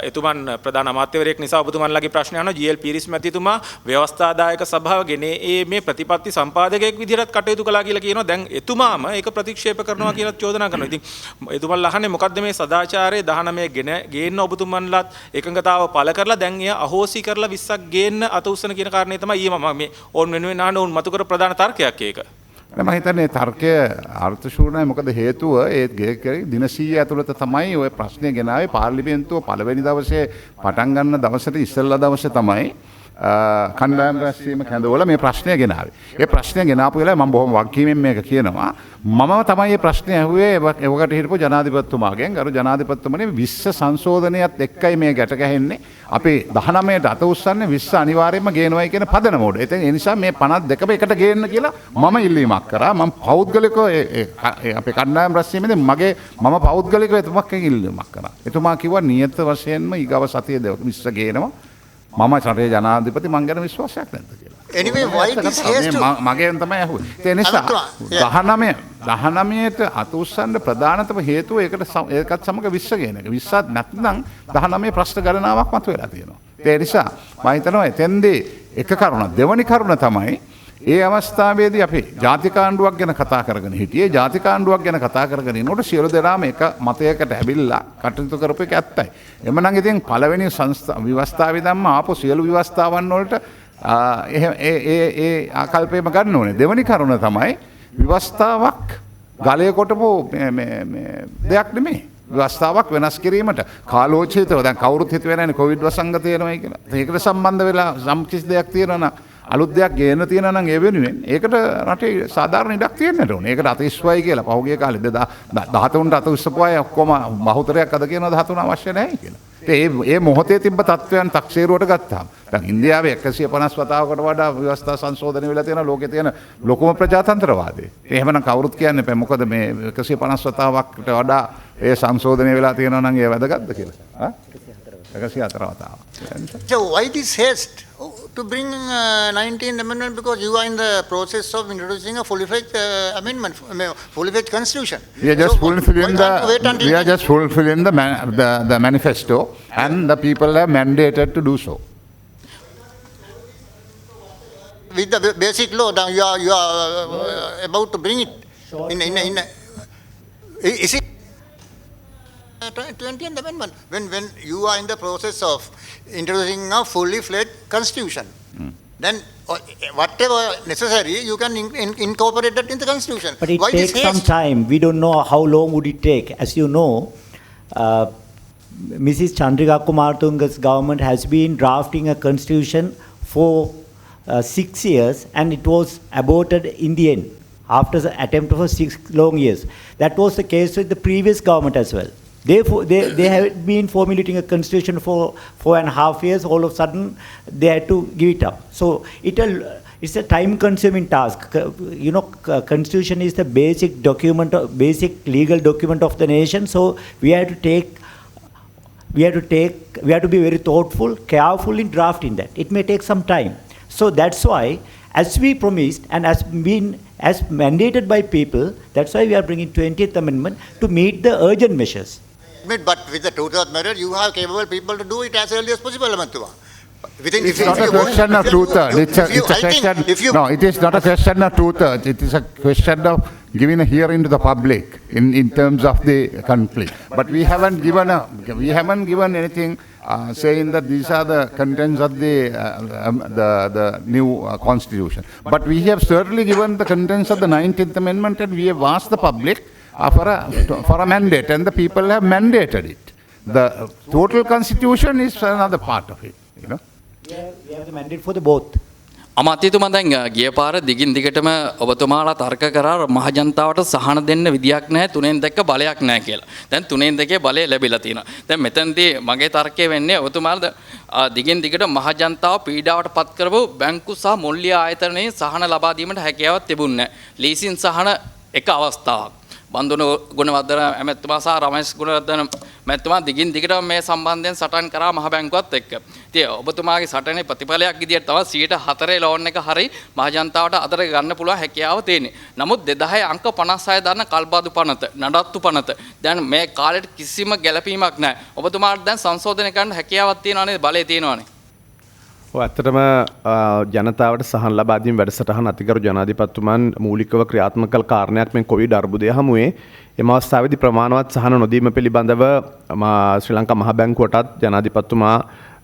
එතුමන් ප්‍රධාන අමාත්‍යවරයෙක් නිසා ඔබතුමන්ලාගේ ප්‍රශ්න අහනවා GLPs මැතිතුමා ව්‍යවස්ථාදායක සභාව ගෙනේ මේ ප්‍රතිපත්ති සම්පාදකයෙක් විදිහට කටයුතු කළා කියලා කියනවා දැන් එතුමාම ඒක ප්‍රතික්ෂේප කරනවා කියලා චෝදනා කරනවා. ඉතින් එතුමන්ලා අහන්නේ මොකද්ද මේ සදාචාරයේ 19 ගේන්න ඔබතුමන්ලාත් එකඟතාව පළ කරලා දැන් එය අහෝසි කරලා 20ක් ගේන්න අත උස්සන කියන කාරණේ තමයි ඊයේ මම මේ ඕන් වෙනුවෙන් ආන ඕන් මතු කර ප්‍රධාන තර්කයක් ඒක. මම හිතන්නේ තර්කය අර්ථ ශූන්‍යයි. මොකද හේතුව ඒ දින 100 ඇතුළත තමයි ওই ප්‍රශ්නේ ගෙනාවේ පාර්ලිමේන්තුව පළවෙනි දවසේ පටන් ගන්න දවසට ඉස්සෙල්ලා දවසේ තමයි කණ්ඩායම් රැස්වීම කැඳවලා මේ ප්‍රශ්නය ගෙනාවේ. ඒ ප්‍රශ්නය ගෙනාපු වෙලාවේ මම බොහොම වගකීමෙන් මේක කියනවා. මම තමයි මේ ප්‍රශ්නේ ඇහුවේ එවකට හිටපු ජනාධිපතිතුමාගෙන්. අර ජනාධිපතිතුමනේ 20 සංශෝධනයත් එක්කයි මේ ගැට ගැහෙන්නේ. අපි 19ට අත උස්සන්නේ 20 අනිවාර්යයෙන්ම ගේනවයි කියන පදනම උඩ. ඒ නිසා මේ 52ම එකට ගේන්න කියලා මම ඉල්ලීමක් කරා. මම පෞද්ගලිකව අපේ කණ්ඩායම් රැස්වීමේදී මම පෞද්ගලිකව එතුමාගෙන් ඉල්ලීමක් කරා. එතුමා කිව්වා නියත වශයෙන්ම ඊගව සතියේ 20 ගේනවා. මම රටේ ජනාධිපති මං ගැන විශ්වාසයක් නැද්ද කියලා. Anyway, why this has to මගෙන් තමයි අහුවේ. ඒ නිසා 19ට අත උස්සන්න ප්‍රධානතම හේතුව ඒකත් සමග 20 කියන එක. 20ත් නැත්නම් 19 ප්‍රශ්න ගණනාවක් මතුවලා තියෙනවා. ඒ නිසා මම හිතනවා එතෙන්දී එක කරුණක්. දෙවැනි කරුණ තමයි ඒ අවස්ථාවේදී අපි ජාතික ආණ්ඩුවක් ගැන කතා කරගෙන හිටියේ. ජාතික ආණ්ඩුවක් ගැන කතා කරගෙන ඉනකොට සියලු දෙනාම එක මතයකට ඇවිල්ලා කටයුතු කරපු එක ඇත්තයි. එමනම් ඉතින් පළවෙනි ව්‍යවස්ථාවේ දැම්ම ආපු සියලු ව්‍යවස්ථාවන් වලට ඒ ආකල්පයම ගන්න ඕනේ. දෙවෙනි කරුණ තමයි ව්‍යවස්ථාවක් ගලය කොටපු දෙයක් නෙමෙයි. ව්‍යවස්ථාවක් වෙනස් කිරීමට කාලෝචිතව දැන් කවුරුත් හිතුවේ නැන්නේ කොවිඩ් වසංගතය එනවයි කියලා. ඒකට සම්බන්ධ වෙලා සම්කිස් දෙයක් තියෙනවා නම් අලුත් දෙයක් ගේන්න තියෙනවා නම් ඒ වෙනුවෙන් ඒකට රටේ සාධාරණ ඉඩක් තියෙන්නට ඕනේ. ඒකට අතිශ්වයි කියලා පහුගිය කාලේ 13ට අත උස්සපු අය ඔක්කොම බහුතරයක් අද කියනවා 13 අවශ්‍ය නැහැ කියලා. ඒ මොහොතේ තිබ්බ තත්ත්වයන් තක්සේරුවට ගත්තාම දැන් ඉන්දියාවේ 150 වතාවකට වඩා ව්‍යවස්ථා සංශෝධනය වෙලා තියෙන ලෝකේ තියෙන ලොකුම ප්‍රජාතන්ත්‍රවාදය. එහෙමනම් කවුරුත් කියන්නේ නැහැ මොකද මේ 150 වතාවකට වඩා ඒ සංශෝධනය වෙලා තියෙනවා නම් ඒ වැදගත්ද කියලා. 104 වතාව. So why this haste to bring 19th amendment, because you are in the process of introducing a fully fledged amendment, fully fledged constitution. We are just So fulfilling why can't you wait until we are just fulfilling the manifesto, and the people are mandated to do so. with the basic law, now you are about to bring it in is it 20th amendment when you are in the process of introducing a fully fledged constitution, then whatever necessary you can incorporate that in the constitution. But it Why this takes some haste? time. We don't know how long would it take. As you know, Mrs. Chandrika Kumartunga's government has been drafting a constitution for 6 years, and it was aborted in the end after the attempt for 6 long years. That was the case with the previous government as well. They have been formulating a constitution for 4.5 years. All of a sudden, they had to give it up. So it's a time-consuming task. You know, constitution is the basic document, basic legal document of the nation. So we have to be very thoughtful, careful in drafting that. It may take some time. So that's why, as we promised and as mandated by people, that's why we are bringing 20th amendment to meet the urgent measures. But with the two-thirds measure, you have capable people to do it as early as possible, Amantuwa. It's not a question of two-thirds. It is not a question of two-thirds. It is a question of giving a hearing to the public in terms of the conflict. But we haven't given anything saying that these are the contents of the new constitution. But we have certainly given the contents of the 19th amendment, and we have asked the public for a mandate, and the people have mandated it. The total constitution is another part of it, you know. We have the mandate for the both. අමාත්‍යතුමා දැන් ගිය පාර දිගින් දිගටම ඔබතුමාලා තර්ක කරා මහජනතාවට සහන දෙන්න විදියක් නැහැ, තුනෙන් දෙක බලයක් නැහැ කියලා. දැන් තුනෙන් දෙකේ බලය ලැබිලා තියෙනවා. දැන් මෙතනදී මගේ තර්කය වෙන්නේ ඔබතුමාලා දිගින් දිගට මහජනතාව පීඩාවට පත් කරපු බැංකු සහ මුල්‍ය ආයතනයේ සහන ලබා දීමට හැකියාවක් තිබුණේ නැහැ. ලීසින් සහන එක අවස්ථාවක්. බන්දුන ගුණවර්ධන ඇමැතුමා සහ රමේෂ් ගුණවර්ධන මැතිතුමා දිගින් දිගටම මේ සම්බන්ධයෙන් සටන් කරා මහ බැංකුවත් එක්ක. ඉතින් ඔබතුමාගේ සටනේ ප්‍රතිඵලයක් විදියට තමයි 4% ලෝන් එක හරි මහජනතාවට අතර ගන්න පුළුවන් හැකියාව තියෙන්නේ. නමුත් 2010 අංක 56 දරන කල්බාදු පනත, නඩත්තු පනත දැන් මේ කාලෙට කිසිම ගැළපීමක් නැහැ. ඔබතුමාට දැන් සංශෝධනය කරන්න හැකියාවක් තියෙනවා නේද? බලය තියෙනවානේ. ඇත්තටම ජනතාවට සහන් ලබා දීම වැඩසටහන අතිගරු ජනාධිපතිතුමන් මූලිකව ක්‍රියාත්මක කළ කාරණයක් මේ කොවිඩ් අර්බුදය හමුවේ එම අවස්ථාවේදී ප්‍රමාණවත් සහන නොදීම පිළිබඳව ශ්‍රී ලංකා මහ බැංකුවටත් ජනාධිපතිතුමා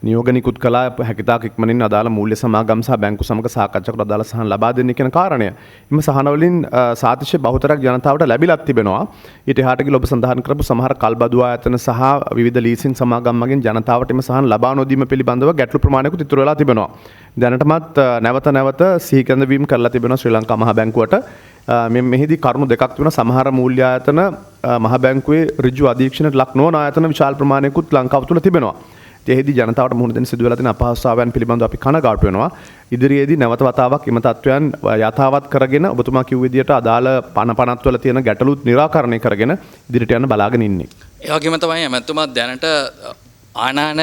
නියෝග නිකුත් කළා හැකිතාක් ඉක්මනින් අදාළ මූල්‍ය සමාගම් සහ බැංකු සමග සාකච්ඡාකට අදාළ සහන ලබා දෙන්න කියන කාරණය. එම සහන වලින් සාතිශය බහුතරයක් ජනතාවට ලැබිලත් තිබෙනවා. ඊට එහාට ගිහින් ඔබ සඳහන් කරපු සමහර කල්බදු ආයතන සහ විවිධ ලීසින් සමාගම් මගින් ජනතාවට එම සහන ලබා නොදීම පිළිබඳව ගැටලු ප්‍රමාණයකුත් ඉතුරු වෙලා තිබෙනවා. දැනටමත් නැවත සිහි කැඳවීම කරලා තිබෙනවා ශ්‍රී ලංකා මහ බැංකුවට. මෙහිදී කරුණු දෙකක් තිබුණා. සමහර මූල්‍ය ආයතන මහ බැංකුවේ ඍජු අධීක්ෂණයට ලක් නොවන ආයතන විශාල ප්‍රමාණයකුත් ලංකාව තුළ තිබෙනවා. එහිදී ජනතාවට මුහුණ දෙන්න සිදු වෙලා තියෙන අපහසුතාවයන් පිළිබඳව අපි කනගාටු වෙනවා. ඉදිරියේදී නැවත වතාවක් එම තත්වයන් යථාවත් කරගෙන ඔබතුමා කිව් විදියට අදාළ පනත්වල තියෙන ගැටලුත් निराකරණය කරගෙන ඉදිරියට යන්න බලාගෙන ඉන්නේ. ඒ වගේම තමයි මැතිතුමා දැනට ආනයන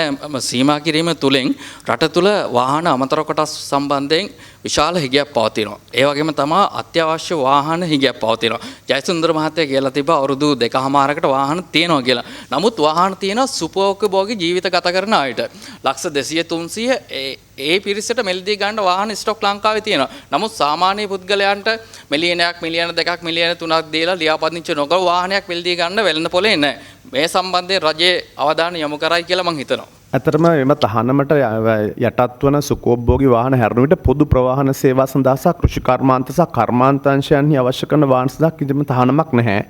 සීමා කිරීම තුළින් රට තුළ වාහන අමතර කොටස් සම්බන්ධයෙන් විශාල හිගයක් පවතිනවා. ඒ වගේම තමයි අත්‍යවශ්‍ය වාහන හිගයක් පවතිනවා. ජයසුන්දර මහත්තයා කියලා තිබ්බා අවුරුදු 2කමාරකට වාහන තියෙනවා කියලා. නමුත් වාහන තියෙන සුපෝකභෝගී ජීවිත ගත කරන අයට ලක්ෂ 200 300 ඒ පිරිසට මෙල්දී ගන්න වාහන ස්ටොක් ලංකාවේ තියෙනවා. නමුත් සාමාන්‍ය පුද්ගලයන්ට මිලියනයක් මිලියන 2ක් මිලියන 3ක් දීලා ලියාපදිංචි නොකර වාහනයක් මෙල්දී ගන්න වෙළඳ පොලේ නැහැ. මේ සම්බන්ධයෙන් රජයේ අවධානය යොමු කරයි කියලා මම හිතනවා. ඇතරම එම තහනමට යටත් වන සුකෝපභෝගී වාහන හැරෙන විට පොදු ප්‍රවාහන සේවා සඳහා සහ කෘෂි කර්මාන්ත සහ කර්මාන්තාංශයන්හි අවශ්‍ය කරන වාහන සඳහා කිසිම තහනමක් නැහැ.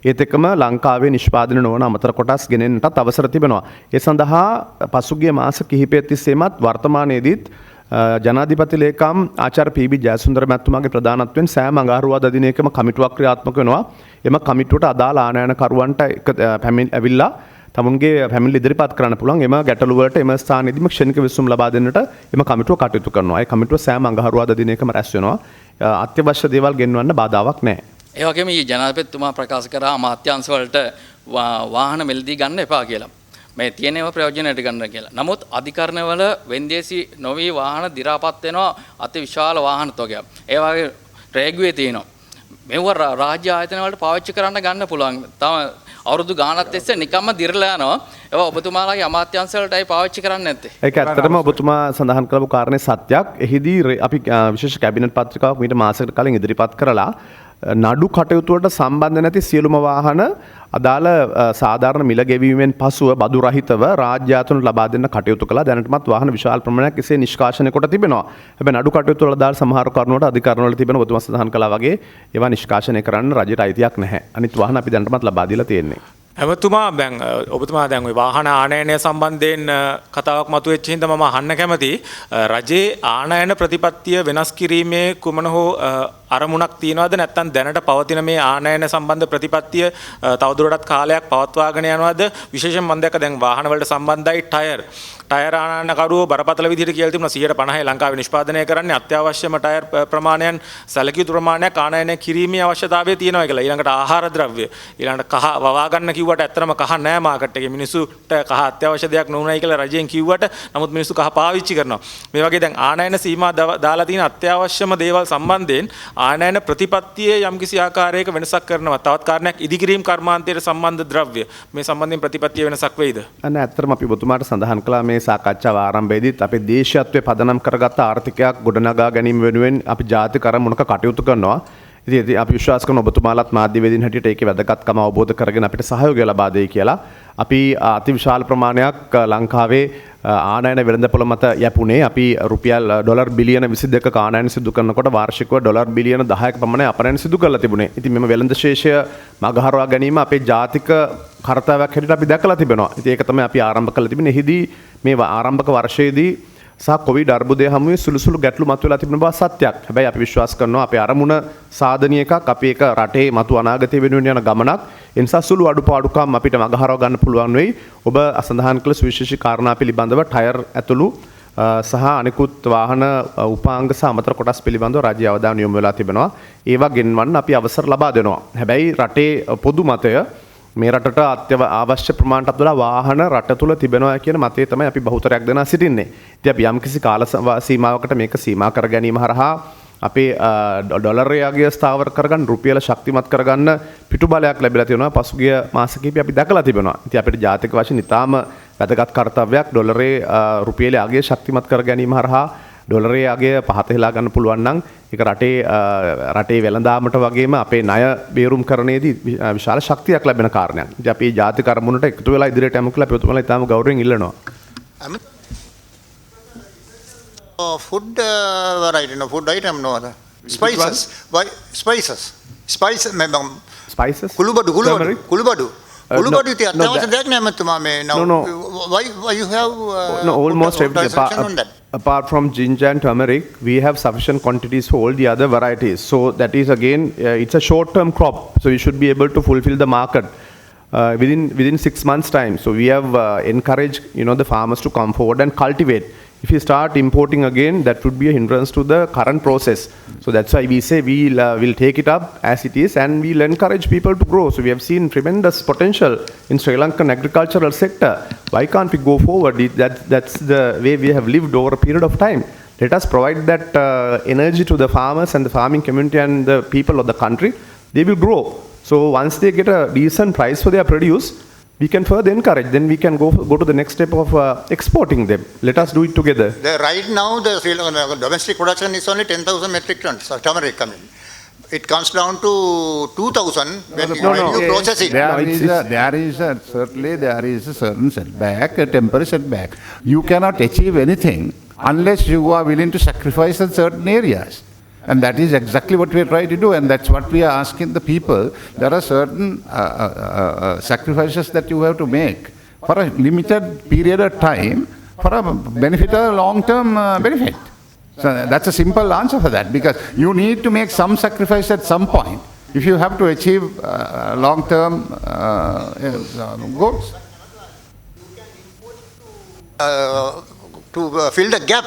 ඒත් එක්කම ලංකාවේ නිෂ්පාදනය නොවන අමතර කොටස් ගෙනෙන්නටත් අවසර තිබෙනවා. ඒ සඳහා පසුගිය මාස කිහිපයක් තිස්සේමත් වර්තමානයේදීත් ජනාධිපති ලේකම් ආචාර්ය පී.බී. ජයසුන්දර මැතිතුමාගේ ප්‍රධානත්වයෙන් සෑම අඟහරුවාදා දිනයකම කමිටුවක් ක්‍රියාත්මක වෙනවා. එම කමිටුවට අදාළ ආනයනකරුවන්ට ඇවිල්ලා තමුන්ගේ පැමිණිලි ඉදිරිපත් කරන්න පුළුවන්. එම ගැටලු වලට එම ස්ථානයේදීම ක්ෂණික විසඳුම් ලබා දෙන්නට එම කමිටුව කටයුතු කරනවා. ඒ කමිටුව සෑම අඟහරුවාදා දිනයකම රැස් වෙනවා. අත්‍යවශ්‍ය දේවල් ගෙන්වන්න බාධාවක් නැහැ. ඒ වගේම ඊ ජනාධිපතිතුමා ප්‍රකාශ කරා අමාත්‍යාංශ වලට වාහන මිලදී ගන්න එපා කියලා. මේ තියෙනව ප්‍රයෝජනයට ගන්න කියලා. නමුත් අධිකරණවල වෙන්දේසි නොවි වාහන දි รา පත් වෙනවා අති විශාල වාහන තොගයක්. ඒ වගේ රේගුවේ තියෙනවා. මෙව රාජ්‍ය ආයතන වලට පාවිච්චි කරන්න ගන්න පුළුවන්. තම අවුරුදු ගානක් තිස්සේ නිකම්ම දිරලා යනවා. ඒවා ඔබතුමාලාගේ අමාත්‍යාංශ වලටයි පාවිච්චි කරන්නේ නැත්තේ. ඒක ඇත්තටම ඔබතුමා සඳහන් කරපු කාරණේ සත්‍යයක්. එහිදී අපි විශේෂ කැබිනට් පත්‍රිකාවක් මීට මාසයකට කලින් ඉදිරිපත් කරලා නඩු කටයුතු වලට සම්බන්ධ නැති සියලුම වාහන අදාළ සාධාරණ මිල ගෙවීමෙන් පසුව බදු රහිතව රාජ්‍ය ආයතනවලට ලබා දෙන්න කටයුතු කළා. දැනටමත් වාහන විශාල ප්‍රමාණයක් එසේ නිෂ්කාශනය කොට තිබෙනවා. හැබැයි නඩු කටයුතු වල අදාළ සමහර කරුණු වලට අධිකරණ වල තිබෙන ඔබතුමා සඳහන් කළා වගේ ඒවා නිෂ්කාශනය කරන්න රජයට අයිතියක් නැහැ. අනිත් වාහන අපි දැනටමත් ලබා දීලා තියෙන්නේ. ඇමතුමා දැන් ඔබතුමා දැන් ওই වාහන ආනයනය සම්බන්ධයෙන් කතාවක් මතුවෙච්ච හින්දා මම අහන්න කැමති රජයේ ආනයන ප්‍රතිපත්තිය වෙනස් කිරීමේ කුමන හෝ අරමුණක් තියනවද නැත්නම් දැනට පවතින මේ ආනයන සම්බන්ධ ප්‍රතිපත්තිය තවදුරටත් කාලයක් පවත්වාගෙන යනවද විශේෂයෙන් මම දැක්ක දැන් වාහන වලට සම්බන්ධයි ටයර් ආනයනකරුවෝ බරපතල විදිහට කියලා තිබුණා 150යි ලංකාවේ නිෂ්පාදනය කරන්නේ අත්‍යවශ්‍යම ටයර් ප්‍රමාණයන් සැලකිය යුතු ප්‍රමාණයක් ආනයනය කිරීමේ අවශ්‍යතාවය තියෙනවා කියලා. ඊළඟට ආහාර ද්‍රව්‍ය ඊළඟට කහ වවා ගන්න කිව්වට ඇත්තටම කහ නෑ මාකට් එකේ. මිනිස්සුන්ට කහ අත්‍යවශ්‍ය දෙයක් නොවුනයි කියලා රජයෙන් කිව්වට නමුත් මිනිස්සු කහ පාවිච්චි කරනවා. මේ වගේ දැන් ආනයන සීමා දාලා තියෙන අත්‍යවශ්‍යම දේවල් සම්බන්ධයෙන් ආනයන ප්‍රතිපත්තියේ යම්කිසි ආකාරයක වෙනසක් කරනවා. තවත් කාරණයක් ඉදිකිරීම් කර්මාන්තයට සම්බන්ධ ද්‍රව්‍ය මේ සම්බන්ධයෙන් ප්‍රතිපත්තියේ වෙනසක් වෙයිද? අන්න ඇත්තටම අපි ඔබතුමාට සඳහන් කළා මේ සාකච්ඡාව ආරම්භයේදීත් අපේ දේශීයත්වයේ පදනම් කරගත්ත ආර්ථිකයක් ගොඩනගා ගැනීම වෙනුවෙන් අපි ජාතික අරමුණක කටයුතු කරනවා. ඉතින් අපි විශ්වාස කරන ඔබතුමාලත් මාධ්‍යවේදීන් හැටියට ඒකේ වැදගත්කම අවබෝධ කරගෙන අපිට සහයෝගය ලබා දෙයි කියලා. අපි අතිවිශාල ප්‍රමාණයක් ලංකාවේ ආනයන වෙළඳපොළ මත යැපුණේ. අපි රුපියල් ඩොලර් බිලියන 22ක ආනයන සිදු කරනකොට වාර්ෂිකව ඩොලර් බිලියන 10ක පමණ අපනයන සිදු කරලා තිබුණේ. ඉතින් මෙම වෙළඳ ශේෂය මගහරවා ගැනීම අපේ ජාතික කර්තව්‍යයක් හැටියට අපි දැකලා තිබෙනවා. ඉතින් ඒක තමයි අපි ආරම්භ කළ තිබෙන්නේ. එහිදී මේ ආරම්භක වර්ෂයේදී සහ කොවිඩ් අර්බුදය හමුවේ සුළුසුළු ගැටලු මතුවලා තිබෙන බව සත්‍යයක්. හැබැයි අපි විශ්වාස කරනවා අපේ අරමුණ සාධනීය එකක්. අපි ඒක රටේ මතු අනාගතය වෙනුවෙන් යන ගමනක්. ඒ නිසා සුළු අඩුපාඩුකම් අපිට මගහරව ගන්න පුළුවන් වෙයි. ඔබ අසඳහන් කළ සුවිශේෂී කාරණා පිළිබඳව ටයර් ඇතුළු සහ අනිකුත් වාහන උපාංග සහ අමතර කොටස් පිළිබඳව රාජ්‍ය අවධානය යොමු වෙලා තිබෙනවා. ඒවා ගෙන්වන්න අපි අවසර ලබා දෙනවා. හැබැයි රටේ පොදු මතය මේ රටට අවශ්‍ය ප්‍රමාණයට වඩා වාහන රට තුල තිබෙනවා කියන මතය තමයි අපි බහුතරයක් දෙනා සිටින්නේ. ඉතින් අපි යම්කිසි කාල සීමාවකට මේක සීමා කර ගැනීම හරහා අපේ ඩොලරය අගය ස්ථාවර කරගන්න රුපියල ශක්තිමත් කරගන්න පිටුබලයක් ලැබිලා තියෙනවා. පසුගිය මාස කිහිපෙ අපි දැකලා තිබෙනවා. ඉතින් අපිට ජාතික වශයෙන් ඉතාම වැදගත් කාර්යයක් ඩොලරේ රුපියලේ අගය ශක්තිමත් කර ගැනීම හරහා ඩොලරේ අගය පහත හෙලා ගන්න පුළුවන් නම් ඒක රටේ වෙළඳාමට වගේම අපේ ණය බේරුම් කරණයේදී විශාල ශක්තියක් ලැබෙන කාරණයක්. ඉතින් අපි ජාතික අරමුණට එකතු වෙලා ඉදිරියට යමු කියලා අපි ඔතනලා ඉතාම ගෞරවයෙන් ඉල්ලනවා. Food variety, no food item, no other. Spices. Why spices? Spices. Spices? Kulubadu. Kulubadu ඉතින් අත්‍යවශ්‍ය දෙයක් නෑ මතුමා මේ No. Why you have no, almost everything. Apart from ginger and turmeric, we have sufficient quantities for all the other varieties. So that is again, it's a short-term crop. So we should be able to fulfill the market within 6 months' time. So we have encouraged the farmers to come forward and cultivate. If you start importing again, that would be a hindrance to the current process. So that's why we say we'll take it up as it is and we'll encourage people to grow. So we have seen tremendous potential in Sri Lankan agricultural sector. Why can't we go forward? That's the way we have lived over a period of time. Let us provide that energy to the farmers and the farming community and the people of the country. They will grow. So once they get a decent price for their produce, we can further encourage. Then we can go to the next step of exporting them. Let us do it together. Right now, the domestic production is only 10,000 metric tons of turmeric coming. It comes down to 2,000 when you process it. There is a certain setback, a temporary setback. You cannot achieve anything unless you are willing to sacrifice in certain areas. And that is exactly what we are trying to do, and that's what we are asking the people. There are certain sacrifices that you have to make for a limited period of time for a benefit, a long-term benefit. So that's a simple answer for that, because you need to make some sacrifice at some point if you have to achieve long-term goals. To fill the gap.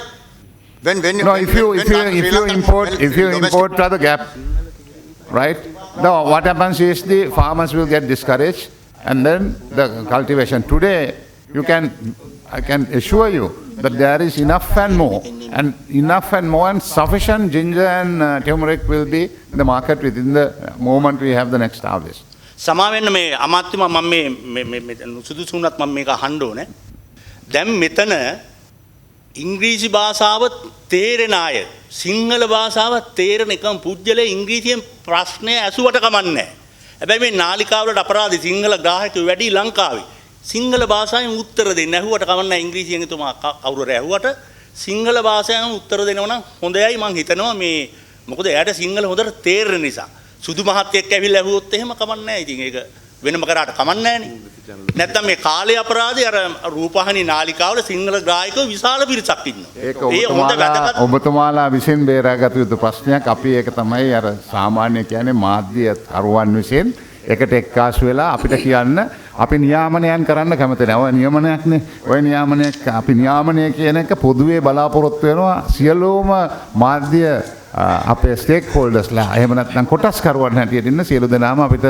When No, if you import to the gap, right? No, what happens is the farmers will get discouraged, and then the cultivation. Today, I can assure you that there is enough and more and sufficient ginger and turmeric will be in the market within the moment we have the next harvest. සමාවෙන්න මේ අමාත්‍යතුමා මම මේ සුදුසු වුණත් මම මේක අහන්න ඕනේ. දැන් මෙතන ඉංග්‍රීසි භාෂාව තේරෙන අය සිංහල භාෂාව තේරෙන එකම පුජ්‍යලේ ඉංග්‍රීසියෙන් ප්‍රශ්නය ඇසුවට කමන්නේ. හැබැයි මේ නාලිකාවලට අපරාධي සිංහල ග්‍රාහකයෝ වැඩි ලංකාවේ. සිංහල භාෂාවෙන් උත්තර දෙන්න ඇහුවට කමන්නේ ඉංග්‍රීසියෙන් එතුමා කවුරුර ඇහුවට සිංහල භාෂාවෙන් උත්තර දෙනවා නම් හොඳයි මං හිතනවා මේ මොකද එයාට සිංහල හොඳට තේරෙන නිසා. සුදු මහත්තයෙක් ඇවිල්ලා ඇහුවොත් එහෙම කමන්නේ නැහැ. ඉතින් ඒක වෙනම කරාට කමන්නේ නැහනේ. නැත්තම් මේ කාලේ අපරාධي අර රූපවාහිනී නාලිකාවල සිංහල ග්‍රාහකයෝ විශාල පිරිසක් ඉන්නවා. ඒක ඔබතුමාලා විසින් බේරාගත යුතු ප්‍රශ්නයක්. අපි ඒක තමයි අර සාමාන්‍ය කියන්නේ මාධ්‍ය කරුවන් විසින් එකට එක්කාසු වෙලා අපිට කියන්න අපි නියාමනයන් කරන්න කැමති නැහැ. ඔය නියමනයක්නේ. ඔය නියාමනයක් අපි නියාමනය කියන එක පොදුවේ බලාපොරොත්තු වෙනවා සියලුම මාධ්‍ය අපේ ස්ටේක් හෝල්ඩර්ස්ලා එහෙම නැත්නම් කොටස් කරුවන් හැටියට ඉන්න සියලු දෙනාම අපිට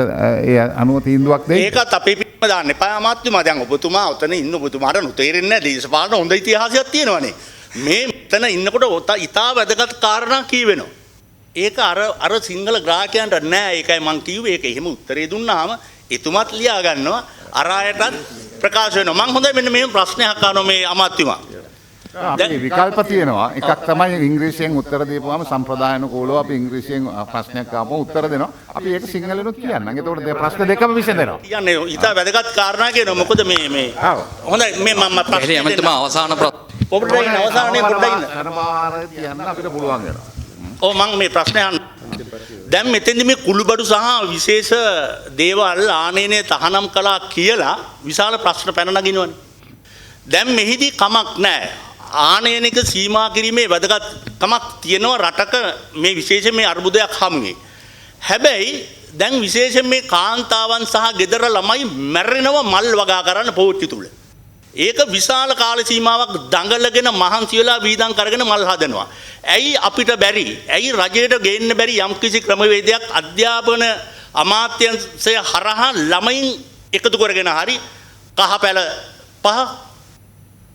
ඒ අනුව තීන්දුවක් දෙයි. ඒකත් අපේ පිටම දාන්න එපා අමාත්‍යතුමා. දැන් ඔබතුමා ඔතන ඉන්න ඔබතුමාට නොතේරෙන්නේ නැහැ. දේශපාලන හොඳ ඉතිහාසයක් තියෙනවානේ. මේ මෙතන ඉන්නකොට ඉතා වැදගත් කාරණා කියවෙනවා. ඒක අර සිංහල ග්‍රාහකයන්ට නෑ. ඒකයි මං කිව්වේ. ඒක එහෙම උත්තරේ දුන්නාම එතුමත් ලියා ගන්නවා. අර අයටත් ප්‍රකාශ වෙනවා. මං හොඳයි මෙන්න මෙහෙම ප්‍රශ්නයක් අහනවා මේ අමාත්‍යතුමා. අපි විකල්ප තියෙනවා. එකක් තමයි ඉංග්‍රීසියෙන් උත්තර දීපුවාම සම්ප්‍රදායන කෝලව අපි ඉංග්‍රීසියෙන් ප්‍රශ්නයක් ආවම උත්තර දෙනවා. අපි ඒක සිංහලෙනුත් කියන්නම්. එතකොට මේ ප්‍රශ්න දෙකම විසඳෙනවා. කියන්නේ ඊට වැදගත් කාරණා කියනවා. මොකද මේ හොඳයි මේ මම ප්‍රශ්න එමෙතන අවසාන ඔබට ඉන්න අවසානයේ පොඩ්ඩක් ඉන්න. සමහර කියන්න අපිට පුළුවන් වෙනවා. ඔව් මම මේ ප්‍රශ්නේ අහන්න. දැන් මෙතෙන්දි මේ කුළුබඩු සහ විශේෂ දේවල් ආනයනයේ තහනම් කළා කියලා විශාල ප්‍රශ්න පැන නගිනවනේ. දැන් මෙහිදී කමක් නැහැ. ආනයනික සීමා කිරීමේ වැදගත්කමක් තියෙනවා රටක මේ විශේෂයෙන් මේ අර්බුදයක් හමුවේ. හැබැයි දැන් විශේෂයෙන් මේ කාන්තාවන් සහ ගෙදර ළමයි මැරෙනවා මල් වගා කරන්න පෝච්චි තුල. ඒක විශාල කාල සීමාවක් දඟලගෙන මහන්සි වෙලා වීදම් කරගෙන මල් හදනවා. ඇයි අපිට බැරි? ඇයි රජයට ගේන්න බැරි යම්කිසි ක්‍රමවේදයක් අධ්‍යාපන අමාත්‍යාංශය හරහා ළමයින් එකතු කරගෙන හරි කහ පැල පහ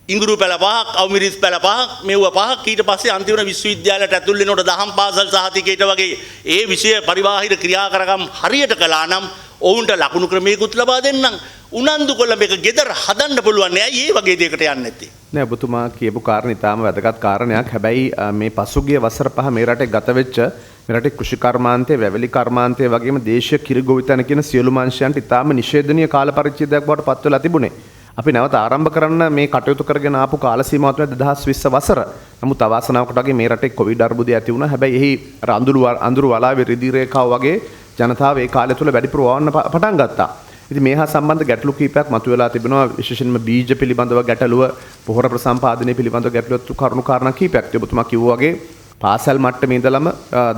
ඉංගුරු පැල පහක් අවමිරිස් පැල පහක් මෙව්ව පහක් ඊට පස්සේ අන්තිම විශ්වවිද්‍යාලයට ඇතුල් වෙනකොට දහම් පාසල් සහතිකයට වගේ ඒ විෂය පරිබාහිර ක්‍රියා කරගම් හරියට කළා නම් ඔවුන්ට ලකුණු ක්‍රමයකුත් ලබා දෙන්නම්. උනන්දු කොල්ල මේක ගෙදර හදන්න පුළුවන් නෑ. ඒ වගේ දෙයකට යන්නේ නැත්තේ. නෑ ඔබතුමා කියපු කාරණේ ඊටාම වැදගත් කාරණයක්. හැබැයි මේ පසුගිය වසර පහ මේ රටේ ගත වෙච්ච මේ රටේ කෘෂි කර්මාන්තය, වැවිලි කර්මාන්තය වගේම දේශීය කිරිගොවිතැන කියන සියලුම අංශයන්ට ඊටාම නිෂේධනීය කාල පරිච්ඡේදයක් බවට පත් වෙලා තිබුණේ. අපි නැවත ආරම්භ කරන්න මේ කටයුතු කරගෙන ආපු කාල සීමාව තමයි 2020 වසර. නමුත් අවාසනාවකට වගේ මේ රටේ කොවිඩ් අර්බුදය ඇති වුණා. හැබැයි එහි අඳුරු වලාවේ රිදී රේඛාව වගේ ජනතාව ඒ කාලය තුල වැඩිපුර වවන්න පටන් ගත්තා. ඉතින් මේ හා සම්බන්ධ ගැටලු කීපයක් මතුවලා තිබෙනවා. විශේෂයෙන්ම බීජ පිළිබඳව ගැටලුව, පොහොර ප්‍රසම්පාදනය පිළිබඳව ගැටලුවත් කරුණු කාරණා කීපයක්. ඔබතුමා කිව්වා වගේ පාසල් මට්ටමේ ඉඳලම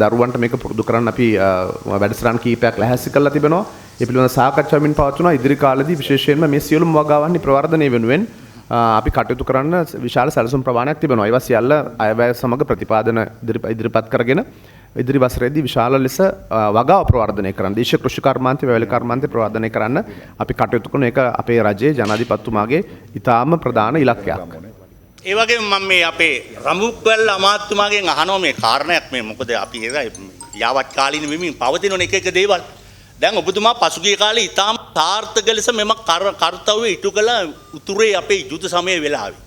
දරුවන්ට මේක පුරුදු කරන්න අපි වැඩසටහන් කීපයක් ලැහැස්ති කරලා තිබෙනවා. ඒ පිළිබඳව සාකච්ඡාවමින් පවත්වනවා. ඉදිරි කාලෙදී විශේෂයෙන්ම මේ සියලුම වගාවන්හි ප්‍රවර්ධනය වෙනුවෙන් අපි කටයුතු කරන්න විශාල සැලසුම් ප්‍රමාණයක් තිබෙනවා. ඒවා සියල්ල අයවැය සමග ප්‍රතිපාදන ඉදිරිපත් කරගෙන ඉදිරි වසරේදී විශාල ලෙස වගාව ප්‍රවර්ධනය කරන්න, දේශීය කෘෂි කර්මාන්තය, වැවිලි කර්මාන්තය ප්‍රවර්ධනය කරන්න අපි කටයුතු කරන එක අපේ රජයේ ජනාධිපතිතුමාගේ ඉතාම ප්‍රධාන ඉලක්කයක්. ඒ වගේම මම මේ අපේ රඹුක්වැල්ල අමාත්‍යතුමාගෙන් අහනවා මේ කාරණයක් මේ මොකද අපි ඒක යාවත් කාලීන වෙමින් පවතින එක දේවල්. දැන් ඔබතුමා පසුගිය කාලේ ඉතාම සාර්ථක ලෙස මෙම කර්තව්‍ය ඉටු කළ උතුරේ අපේ යුද සමයේ වෙලාවේ.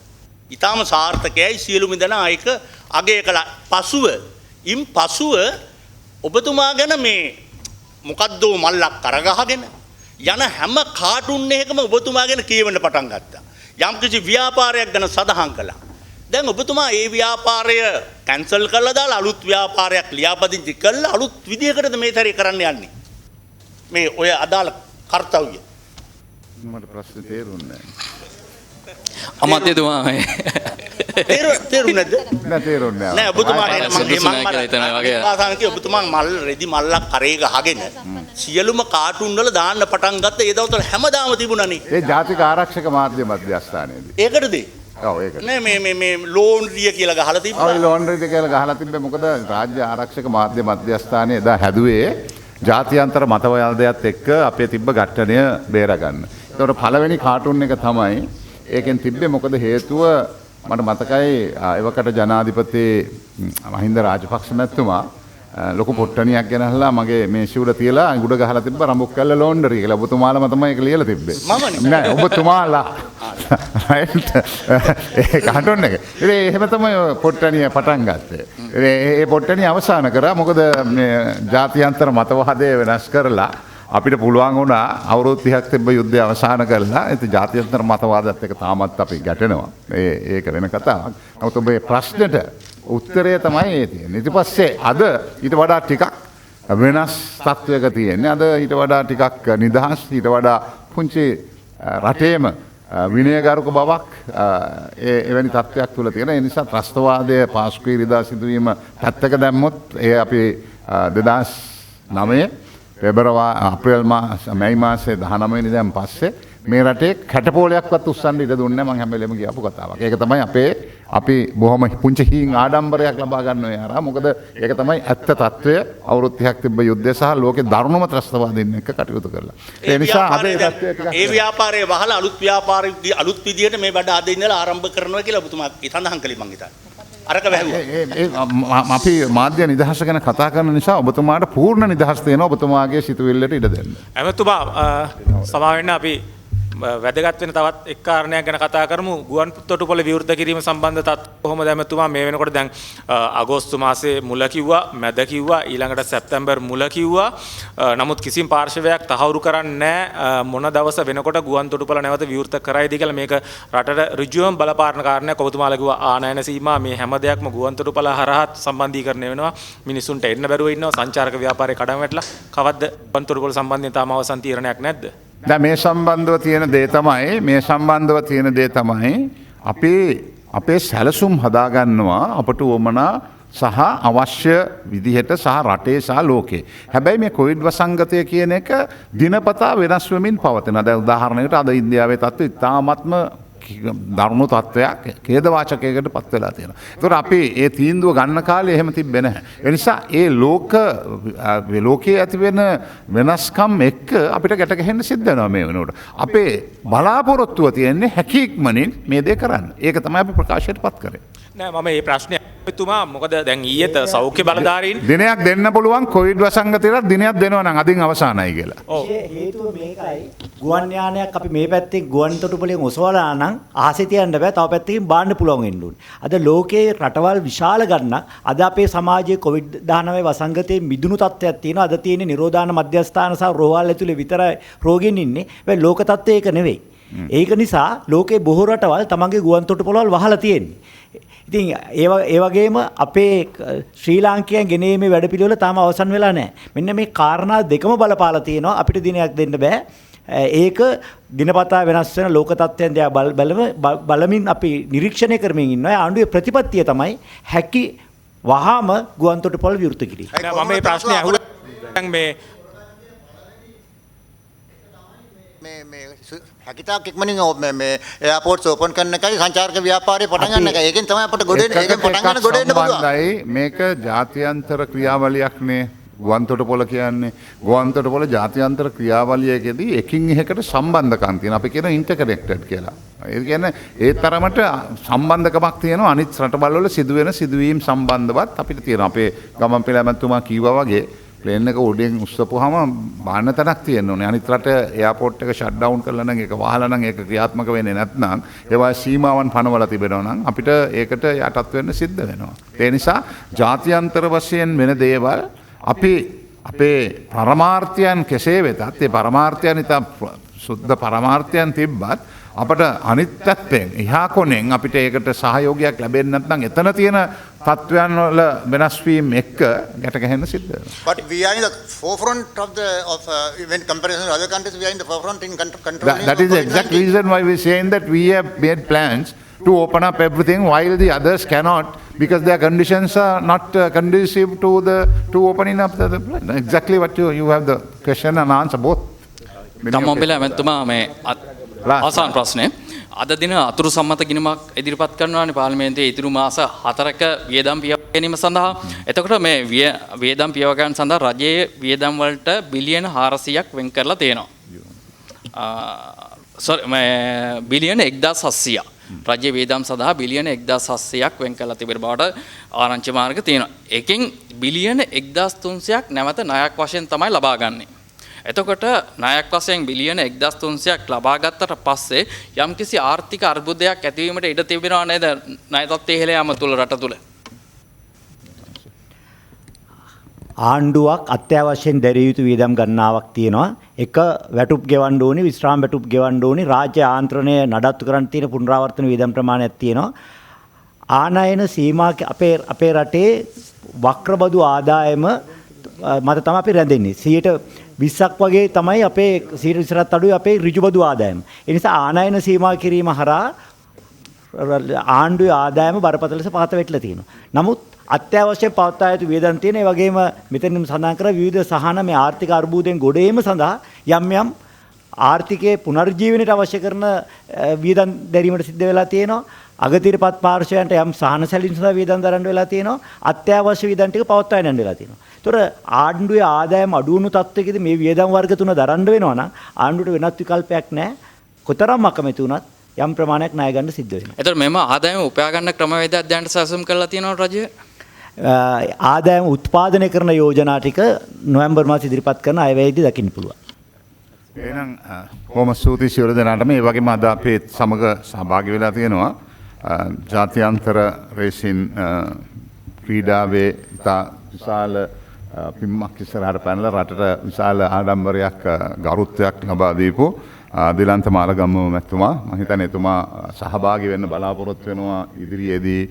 ඉතාම සාර්ථකයි සියලුම දෙනා ඒක අගය කළා. පසුව ඔබතුමා ගැන මේ මොකද්ද මල්ලක් කරගහගෙන යන හැම කාටුන් එකම ඔබතුමා ගැන කියවෙන්න පටන් ගත්තා. යම්කිසි ව්‍යාපාරයක් ගැන සඳහන් කළා. දැන් ඔබතුමා ඒ ව්‍යාපාරය කැන්සල් කරලා දාලා අලුත් ව්‍යාපාරයක් ලියාපදිංචි කරලා අලුත් විදියකටද මේ තරේ කරන්න යන්නේ? මේ ඔය අදාළ කාර්යය මට ප්‍රශ්න තේරුන්නේ නැහැ. අමාත්‍යතුමා තේරුන්නේ නැද්ද? නෑ තේරුන්නේ නෑ ඔබතුමාට වගේ. ඔබතුමා මල් රෙදි මල්ලක් කරේ ගහගෙන සියලුම කාටුන් වල දාන්න පටන් ගත්ත ඒ දවස්වල හැමදාම තිබුණානේ. ඒ ජාතික ආරක්ෂක මාධ්‍ය මධ්‍යස්ථානයේදී. ඒකටද? ඔව් ඒකට. නෑ මේ ලෝන්ඩ්‍රිය කියලා ගහලා තිබ්බා. ඔය ලොන්ඩ්‍රීද කියලා ගහලා තිබ්බේ මොකද රාජ්‍ය ආරක්ෂක මාධ්‍ය මධ්‍යස්ථානයේ එදා හැදුවේ ජාත්‍යන්තර මතවාදයත් එක්ක අපේ තිබ්බ ගැටණය බේරගන්න. ඒතකොට පළවෙනි කාටුන් එක තමයි ඒකෙන් තිබ්බේ මොකද හේතුව මට මතකයි එවකට ජනාධිපති මහින්ද රාජපක්ෂ මැතිතුමා ලොකු පොට්ටනියක් ගෙනහලා මගේ මේෂ උඩ තියලා උඩ ගහලා තිබ්බ රඹුක්කල්ල ලොන්ඩරි කියලා. ඔබතුමාලම තමයි ඒක ලියලා තිබ්බේ. මමනේ. නෑ ඔබතුමාලා. ඒ කාටුන් එක. ඉතින් එහෙම තමයි පොට්ටනිය පටන් ගත්තේ. ඒ පොට්ටනිය අවසන් කරා මොකද මේ ජාත්‍යන්තර මතවාදය වෙනස් කරලා අපිට පුළුවන් වුණා අවුරුදු 30ක් තිබ්බ යුද්ධය අවසන් කරලා ඉතින් ජාත්‍යන්තර මතවාදයත් එක්ක තාමත් අපි ගැටෙනවා. ඒක වෙන කතාවක්. නමුත් ඔබේ ප්‍රශ්නෙට උත්තරය තමයි ඒ තියෙන්නේ. ඊට පස්සේ අද ඊට වඩා ටිකක් වෙනස් තත්වයක තියෙන්නේ. අද ඊට වඩා ටිකක් නිදහස් ඊට වඩා පුංචි රටේම විනයගරුක බවක් එවැනි තත්ත්වයක් තුළ තියෙන. ඒ නිසා ත්‍රස්තවාදය පාස්කු ඉරිදා සිදුවීම පැත්තක දැම්මොත් ඒ අපි 2009 අප්‍රේල් මැයි මාසේ 19 වෙනිදාන් පස්සේ මේ රටේ කැටපෝලයක්වත් උස්සන්න ඉඩ දුන්නේ නැහැ. මම හැම වෙලෙම කියපු කතාවක්. ඒක තමයි අපි බොහොම පුංචි හීන් ආඩම්බරයක් ලබා ගන්න ඔය හරහා. මොකද ඒක තමයි ඇත්ත తত্ত্বය. අවුරුදු 30ක් තිබ්බ යුද්ධය සහ ලෝකේ දරුණුම ත්‍රස්තවාදීන් එක්ක කටයුතු කරලා. ඒ නිසා අද ඒ ව්‍යාපාරයේ වහලා අලුත් විදියට මේ වැඩ අද ඉඳලා ආරම්භ කරනවා කියලා ඔබතුමා සඳහන් කළේ මං හිතන්නේ. අරක වැහුවා. අපි මාධ්‍ය නිදහස ගැන කතා කරන නිසා ඔබතුමාට පූර්ණ නිදහස් තියෙනවා ඔබතුමාගේ සිතුවිල්ලට ඉඩ දෙන්න. ඇමතුමා සමා වෙන්න අපි වැදගත් වෙන තවත් එක් කාරණයක් ගැන කතා කරමු. ගුවන් තොටුපොළ විවෘත කිරීම සම්බන්ධ තත්ත්වය කොහොමද ඇමතුමා? මේ වෙනකොට දැන් අගෝස්තු මාසේ මුල කිව්වා, මැද කිව්වා, ඊළඟට සැප්තැම්බර් මුල කිව්වා. නමුත් කිසිම පාර්ශවයක් තහවුරු කරන්නේ නැහැ මොන දවස වෙනකොට ගුවන් තොටුපොළ නැවත විවෘත කරයිද කියලා. මේක රටට ඍජුවම බලපාන කාරණයක්. ඔබතුමාලා කිව්වා ආනයන සීමා මේ හැම දෙයක්ම ගුවන් තොටුපොළ හරහා සම්බන්ධීකරණය වෙනවා. මිනිසුන්ට එන්න බැරුව ඉන්නවා. සංචාරක ව්‍යාපාරේ කඩම් වැටලා. කවද්ද ගුවන් තොටුපොළ සම්බන්ධයෙන් තාම අවසන් තීරණයක් නැද්ද? දැන් මේ සම්බන්ධව තියෙන දේ තමයි අපේ සැලසුම් හදාගන්නවා අපට උවමනා සහ අවශ්‍ය විදිහට සහ රටේ සහ ලෝකේ. හැබැයි මේ කොවිඩ් වසංගතය කියන එක දිනපතා වෙනස් වෙමින් පවතිනවා. දැන් උදාහරණයකට අද ඉන්දියාවේ තත්ත්වය ඉතාමත්ම දරුණු තත්ත්වයක් ඛේදවාචකයකට පත් වෙලා තියෙනවා. ඒතකොට අපි ඒ තීන්දුව ගන්න කාලේ එහෙම තිබ්බේ නැහැ. ඒ නිසා ඒ ලෝකයේ ඇති වෙන වෙනස්කම් එක්ක අපිට ගැට ගැහෙන්න සිද්ධ වෙනවා මේ වෙනකොට. අපේ බලාපොරොත්තුව තියෙන්නේ හැකියක්මනින් මේ දේ කරන්න. ඒක තමයි අපි ප්‍රකාශයට පත් කරේ. නෑ මම මේ ප්‍රශ්නේ තුමා මොකද දැන් ඊයේත සෞඛ්‍ය බලධාරීන් දිනයක් දෙන්න පුළුවන් කොවිඩ් වසංගතයට දිනයක් දෙනවා නම් අදින් අවසానයි කියලා. ඔව්. හේතුව මේකයි. ගුවන් යානයක් අපි මේ පැත්තෙන් ගුවන් තොටුපළෙන් ඔසවලා නම් ආසෙ තියන්න බෑ. තව පැත්තකින් බාන්න පුළුවන් වෙන්න ඕනේ. අද ලෝකයේ රටවල් විශාල ගණනක් අද අපේ සමාජයේ කොවිඩ් 19 වසංගතයේ මිදුණු තත්ත්වයක් තියෙනවා. අද තියෙන නිරෝධාන මධ්‍යස්ථාන සහ රෝහල් ඇතුලේ විතරයි රෝගීන් ඉන්නේ. හැබැයි ලෝක තත්ත්වය ඒක නෙවෙයි. ඒක නිසා ලෝකේ බොහෝ රටවල් තමන්ගේ ගුවන් තොටුපළවල් වහලා තියෙන්නේ. ඉතින් ඒ වගේම අපේ ශ්‍රී ලාංකිකයන් ගෙනීමේ වැඩපිළිවෙල තාම අවසන් වෙලා නැහැ. මෙන්න මේ කාරණා දෙකම බලපාලා තියෙනවා. අපිට දිනයක් දෙන්න බෑ. ඒක දිනපතා වෙනස් වෙන ලෝක තත්ත්වයන් දිහා බලමින් අපි නිරීක්ෂණය කරමින් ඉන්නවා. ආණ්ඩුවේ ප්‍රතිපත්තිය තමයි හැකි වහාම ගුවන් තොටුපළ විවෘත කිරීම. මම මේ ප්‍රශ්නේ අහුවෙන් මේ හැකිතාක් ඉක්මනින් මේ එයාපෝට්ස් ඕපන් කරන එකයි සංචාරක ව්‍යාපාරය පටන් ගන්න එකයි. ඒකෙන් තමයි අපිට ගොඩ එන්න ඒකෙන් පටන් ගන්න ගොඩ එන්න පුළුවන්. මේක ජාත්‍යන්තර ක්‍රියාවලියක්නේ ගුවන් තොටුපොළ කියන්නේ. ගුවන් තොටුපොළ ජාත්‍යන්තර ක්‍රියාවලියකදී එකින් එකකට සම්බන්ධකම් තියෙනවා. අපි කියන ඉන්ටර්කනෙක්ටඩ් කියලා. ඒ කියන්නේ ඒ තරමට සම්බන්ධකමක් තියෙනවා අනිත් රටවල් වල සිදුවෙන සිදුවීම් සම්බන්ධවත් අපිට තියෙනවා. අපේ ගමන් පෙළ ඇමතුමා කිව්වා වගේ ප්ලේන් එක උඩින් උස්සපුවාම බාන්න තැනක් තියෙන්න ඕනේ. අනිත් රට එයාපෝට් එක ෂට් ඩවුන් කරලා නම් ඒක වහලා නම් ඒක ක්‍රියාත්මක වෙන්නේ නැත්නම් ඒවා සීමාවන් පනවලා තිබෙනවා නම් අපිට ඒකට යටත් වෙන්න සිද්ධ වෙනවා. ඒ නිසා ජාත්‍යන්තර වශයෙන් වෙන දේවල් අපි අපේ පරමාර්ථයන් කෙසේ වෙතත් ඒ පරමාර්ථයන් ඉතා සුද්ධ පරමාර්ථයන් තිබ්බත් අපට අනිත් පැත්තෙන් එහා කොනෙන් අපිට ඒකට සහයෝගයක් ලැබෙන්නේ නැත්නම් එතන තියෙන තත්වයන් වල වෙනස් වීම එක්ක ගැට ගැහෙන්න සිද්ධ වෙනවා. But we are in the forefront of when comparison to other countries, we are in the forefront in controlling. That is the exact reason why we are saying that we have made plans to open up everything while the others cannot because their conditions are not conducive to opening up the plant. Exactly what you have the question and answer both. Gammanpila ඇමැතුමා මේ අවසාන ප්‍රශ්නය අද දින අතුරු සම්මත ගිණුමක් ඉදිරිපත් කරනවානේ පාර්ලිමේන්තුවේ ඉතුරු මාස 4ක වියදම් පියවා ගැනීම සඳහා. එතකොට මේ වියදම් පියවා ගැනීම සඳහා රජයේ වියදම් වලට බිලියන 400ක් වෙන් කරලා තියෙනවා. බිලියන 1700ක්. රජයේ වියදම් සඳහා බිලියන 1700ක් වෙන් කරලා තිබෙන බවට ආරංචි මාර්ග තියෙනවා. එකෙන් බිලියන 1300ක් නැවත ණයක් වශයෙන් තමයි ලබා ගන්නේ. එතකොට ණයක් වශයෙන් බිලියන 1300ක් ලබා ගත්තට පස්සේ යම්කිසි ආර්ථික අර්බුදයක් ඇතිවීමට ඉඩ තිබෙනවා නේද ණය තත්ත්වයේ ඉහළ යාම තුල රට තුල? ආණ්ඩුවක් අත්‍යවශ්‍යයෙන් දැරිය යුතු වියදම් ගණනාවක් තියෙනවා. එක වැටුප් ගෙවන්න ඕනි, විශ්‍රාම වැටුප් ගෙවන්න ඕනි, රාජ්‍ය ආන්ත්‍රණය නඩත්තු කරන්න තියෙන පුනරාවර්තන වියදම් ප්‍රමාණයක් තියෙනවා. ආනයන සීමා අපේ රටේ වක්‍රබදු ආදායම මත තමයි අපි රැඳෙන්නේ. 20ක් වගේ තමයි අපේ 20ට අඩුයි අපේ ඍජුබදු ආදායම. ඒ නිසා ආනයන සීමා කිරීම හරහා ආණ්ඩුවේ ආදායම බරපතල ලෙස පහත වැටිලා තියෙනවා. නමුත් අත්‍යවශ්‍ය පවත්වා යුතු වියදම් තියෙන. ඒ වගේම මෙතනින් සඳහන් කර විවිධ සහන මේ ආර්ථික අර්බුදයෙන් ගොඩ ඒම සඳහා යම් ආර්ථිකයේ පුනර්ජීවනයට අවශ්‍ය කරන වියදම් දැරීමට සිද්ධ වෙලා තියෙනවා. අගතිරපත් පාර්ශවයන්ට යම් සහන සැලීම් සඳහා වියදම් දරන්න වෙලා තියෙනවා. අත්‍යවශ්‍ය වියදම් ටික පවත්වාගෙන යන්න වෙලා තියෙනවා. ඒතොර ආණ්ඩුවේ ආදායම අඩු වුණු තත්ත්වයකදී මේ වියදම් වර්ග තුන දරන්න වෙනවා නම් ආණ්ඩුවට වෙනත් විකල්පයක් නැහැ. කොතරම් අකමැති වුණත් යම් ප්‍රමාණයක් ණය ගන්න සිද්ධ වෙනවා. එතකොට මෙම ආදායම උපයා ගන්න ක්‍රමවේදයක් දැනට සැලසුම් කරලා තියෙනවා රජය? ආදායම උත්පාදනය කරන යෝජනා ටික නොවැම්බර් මාස ඉදිරිපත් කරන අයවැයේදී දකින්න පුළුවන්. එහෙනම් කොහොම ස්තුතියි සියලු දෙනාටම. මේ වගේම අද අපේ සමග සහභාගී වෙලා තියෙනවා ජාත්‍යන්තර රේසින් ක්‍රීඩාවේ ඉතා විශාල පිම්මක් ඉස්සරහට පැනලා රටට විශාල ආඩම්බරයක් ගෞරවයක් ලබා දීපු දිලන්ත මාලගම්ම මැතිතුමා මම හිතන්නේ එතුමා සහභාගී වෙන්න බලාපොරොත්තු වෙනවා ඉදිරියේදී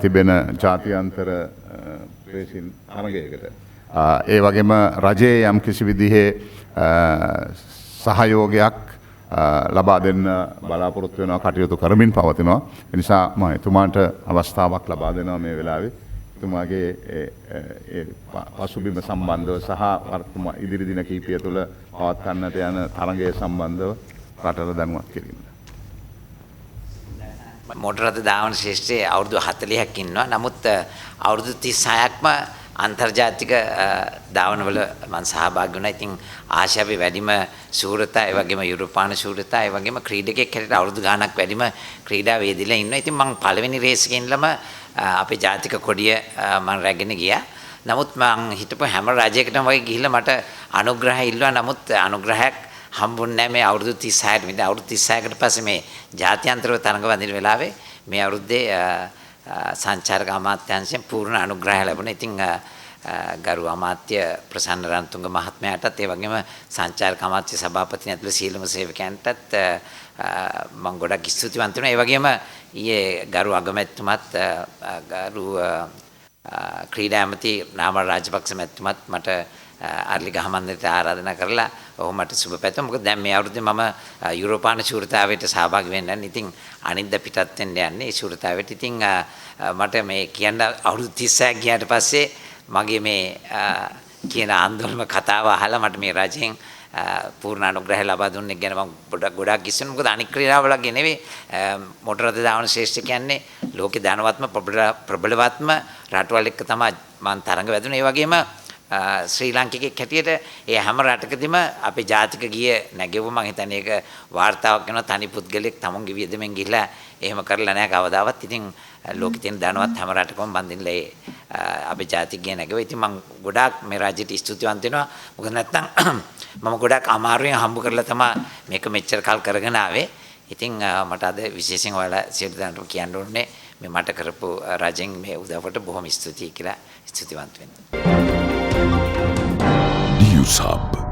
තිබෙන ජාත්‍යන්තර රේසින් තරගයකට. ඒ වගේම රජයේ යම් කිසි විදිහේ සහයෝගයක් ලබා දෙන්න බලාපොරොත්තු වෙනවා කටයුතු කරමින් පවතිනවා. ඒ නිසා මම එතුමාට අවස්ථාවක් ලබා දෙනවා මේ වෙලාවේ. එතුමාගේ පසුබිම සම්බන්ධව සහ වර්තමාන ඉදිරි දින කිහිපය තුළ පවත්වන්නට යන තරගය සම්බන්ධව රටට දැනුවත් කිරීම. මොටර රථ ධාවන ශිෂ්ටයේ අවුරුදු 40ක් ඉන්නවා. නමුත් අවුරුදු 36ක්ම අන්තර්ජාතික ධාවනවල මම සහභාගී වුණා. ඉතින් ආසියාවේ වැඩිම ශූරතා, ඒ වගේම යුරෝපාන ශූරතා, ඒ වගේම ක්‍රීඩකයෙක් හැටියට අවුරුදු ගාණක් වැඩිම ක්‍රීඩා වේදිලා ඉන්නවා. ඉතින් මම පළවෙනි රේස් එකේ ඉඳලම අපේ ජාතික කොඩිය මම රැගෙන ගියා. නමුත් මම හිතපු හැම රජයකටම වගේ ගිහිල්ලා මට අනුග්‍රහය ඉල්ලුවා. නමුත් අනුග්‍රහයක් හම්බුන්නේ නැහැ මේ අවුරුදු 36ට. ඉතින් අවුරුදු 36කට පස්සේ මේ ජාත්‍යන්තරව තරඟ වදින වෙලාවේ මේ අවුරුද්දේ සංචාරක අමාත්‍යාංශයෙන් පූර්ණ අනුග්‍රහය ලැබුණා. ඉතින් ගරු අමාත්‍ය ප්‍රසන්න රන්තුංග මහත්මයාටත් ඒ වගේම සංචාරක අමාත්‍ය සභාපති ඇතුළු සියලුම සේවකයන්ටත් මම ගොඩක් ස්තුතිවන්ත වෙනවා. ඒ වගේම ඊයේ ගරු අගමැතිතුමත් ගරු ක්‍රීඩා ඇමති නාමල් රාජපක්ෂ මැතිතුමත් මට අර්ලිගහ මන්දිරයට ආරාධනා කරලා ඔහු මට සුබ පැතුවා. මොකද දැන් මේ අවුරුද්දේ මම යුරෝපාන ශූරතාවයට සහභාගී වෙන්න යන්නේ. ඉතින් අනිද්දා පිටත් වෙන්න යන්නේ ඒ ශූරතාවයට. ඉතින් මට මේ කියන්න අවුරුදු 36ක් ගියාට පස්සේ මගේ මේ කියන ආందోලන කතාව අහලා මට මේ රජයෙන් පූර්ණ අනුග්‍රහය ලබා දුන්නේ ගැන මම ගොඩක් කිස්සෙන. මොකද අනික් ක්‍රීඩාවලගේ නෙවෙයි මොටර රථ ධාවන ශ්‍රේෂ්ඨ කියන්නේ ලෝකේ ධනවත්ම ප්‍රබලවත්ම රටවල් එක්ක තමයි මම තරඟ වැදුනේ. ඒ වගේම ශ්‍රී ලාංකිකයෙක් හැටියට ඒ හැම රටකදීම අපේ ජාතික ගිය නැගෙවුව මම හිතන්නේ ඒක වාර්තාවක් වෙනවා. තනි පුද්ගලෙක් තමුන්ගේ වියදමෙන් ගිහිලා එහෙම කරලා නැහැ කවදාවත්. ඉතින් ලෝකෙ තියෙන ධනවත් හැම රටකම බඳින්නලා අපේ ජාතික ගිය නැගෙවුව. ඉතින් මම ගොඩාක් මේ රාජ්‍යයට ස්තුතිවන්ත වෙනවා. මොකද නැත්තම් මම ගොඩාක් අමාරුවෙන් හම්බ කරලා තමයි මේක මෙච්චර කල් කරගෙන ආවේ. ඉතින් මට අද විශේෂයෙන් ඔයාලා සියලු දෙනාටම කියන්න ඕනේ මේ මට කරපු රජෙන් මේ උදව්වට බොහොම ස්තුතියි කියලා ස්තුතිවන්ත වෙනවා. News Hub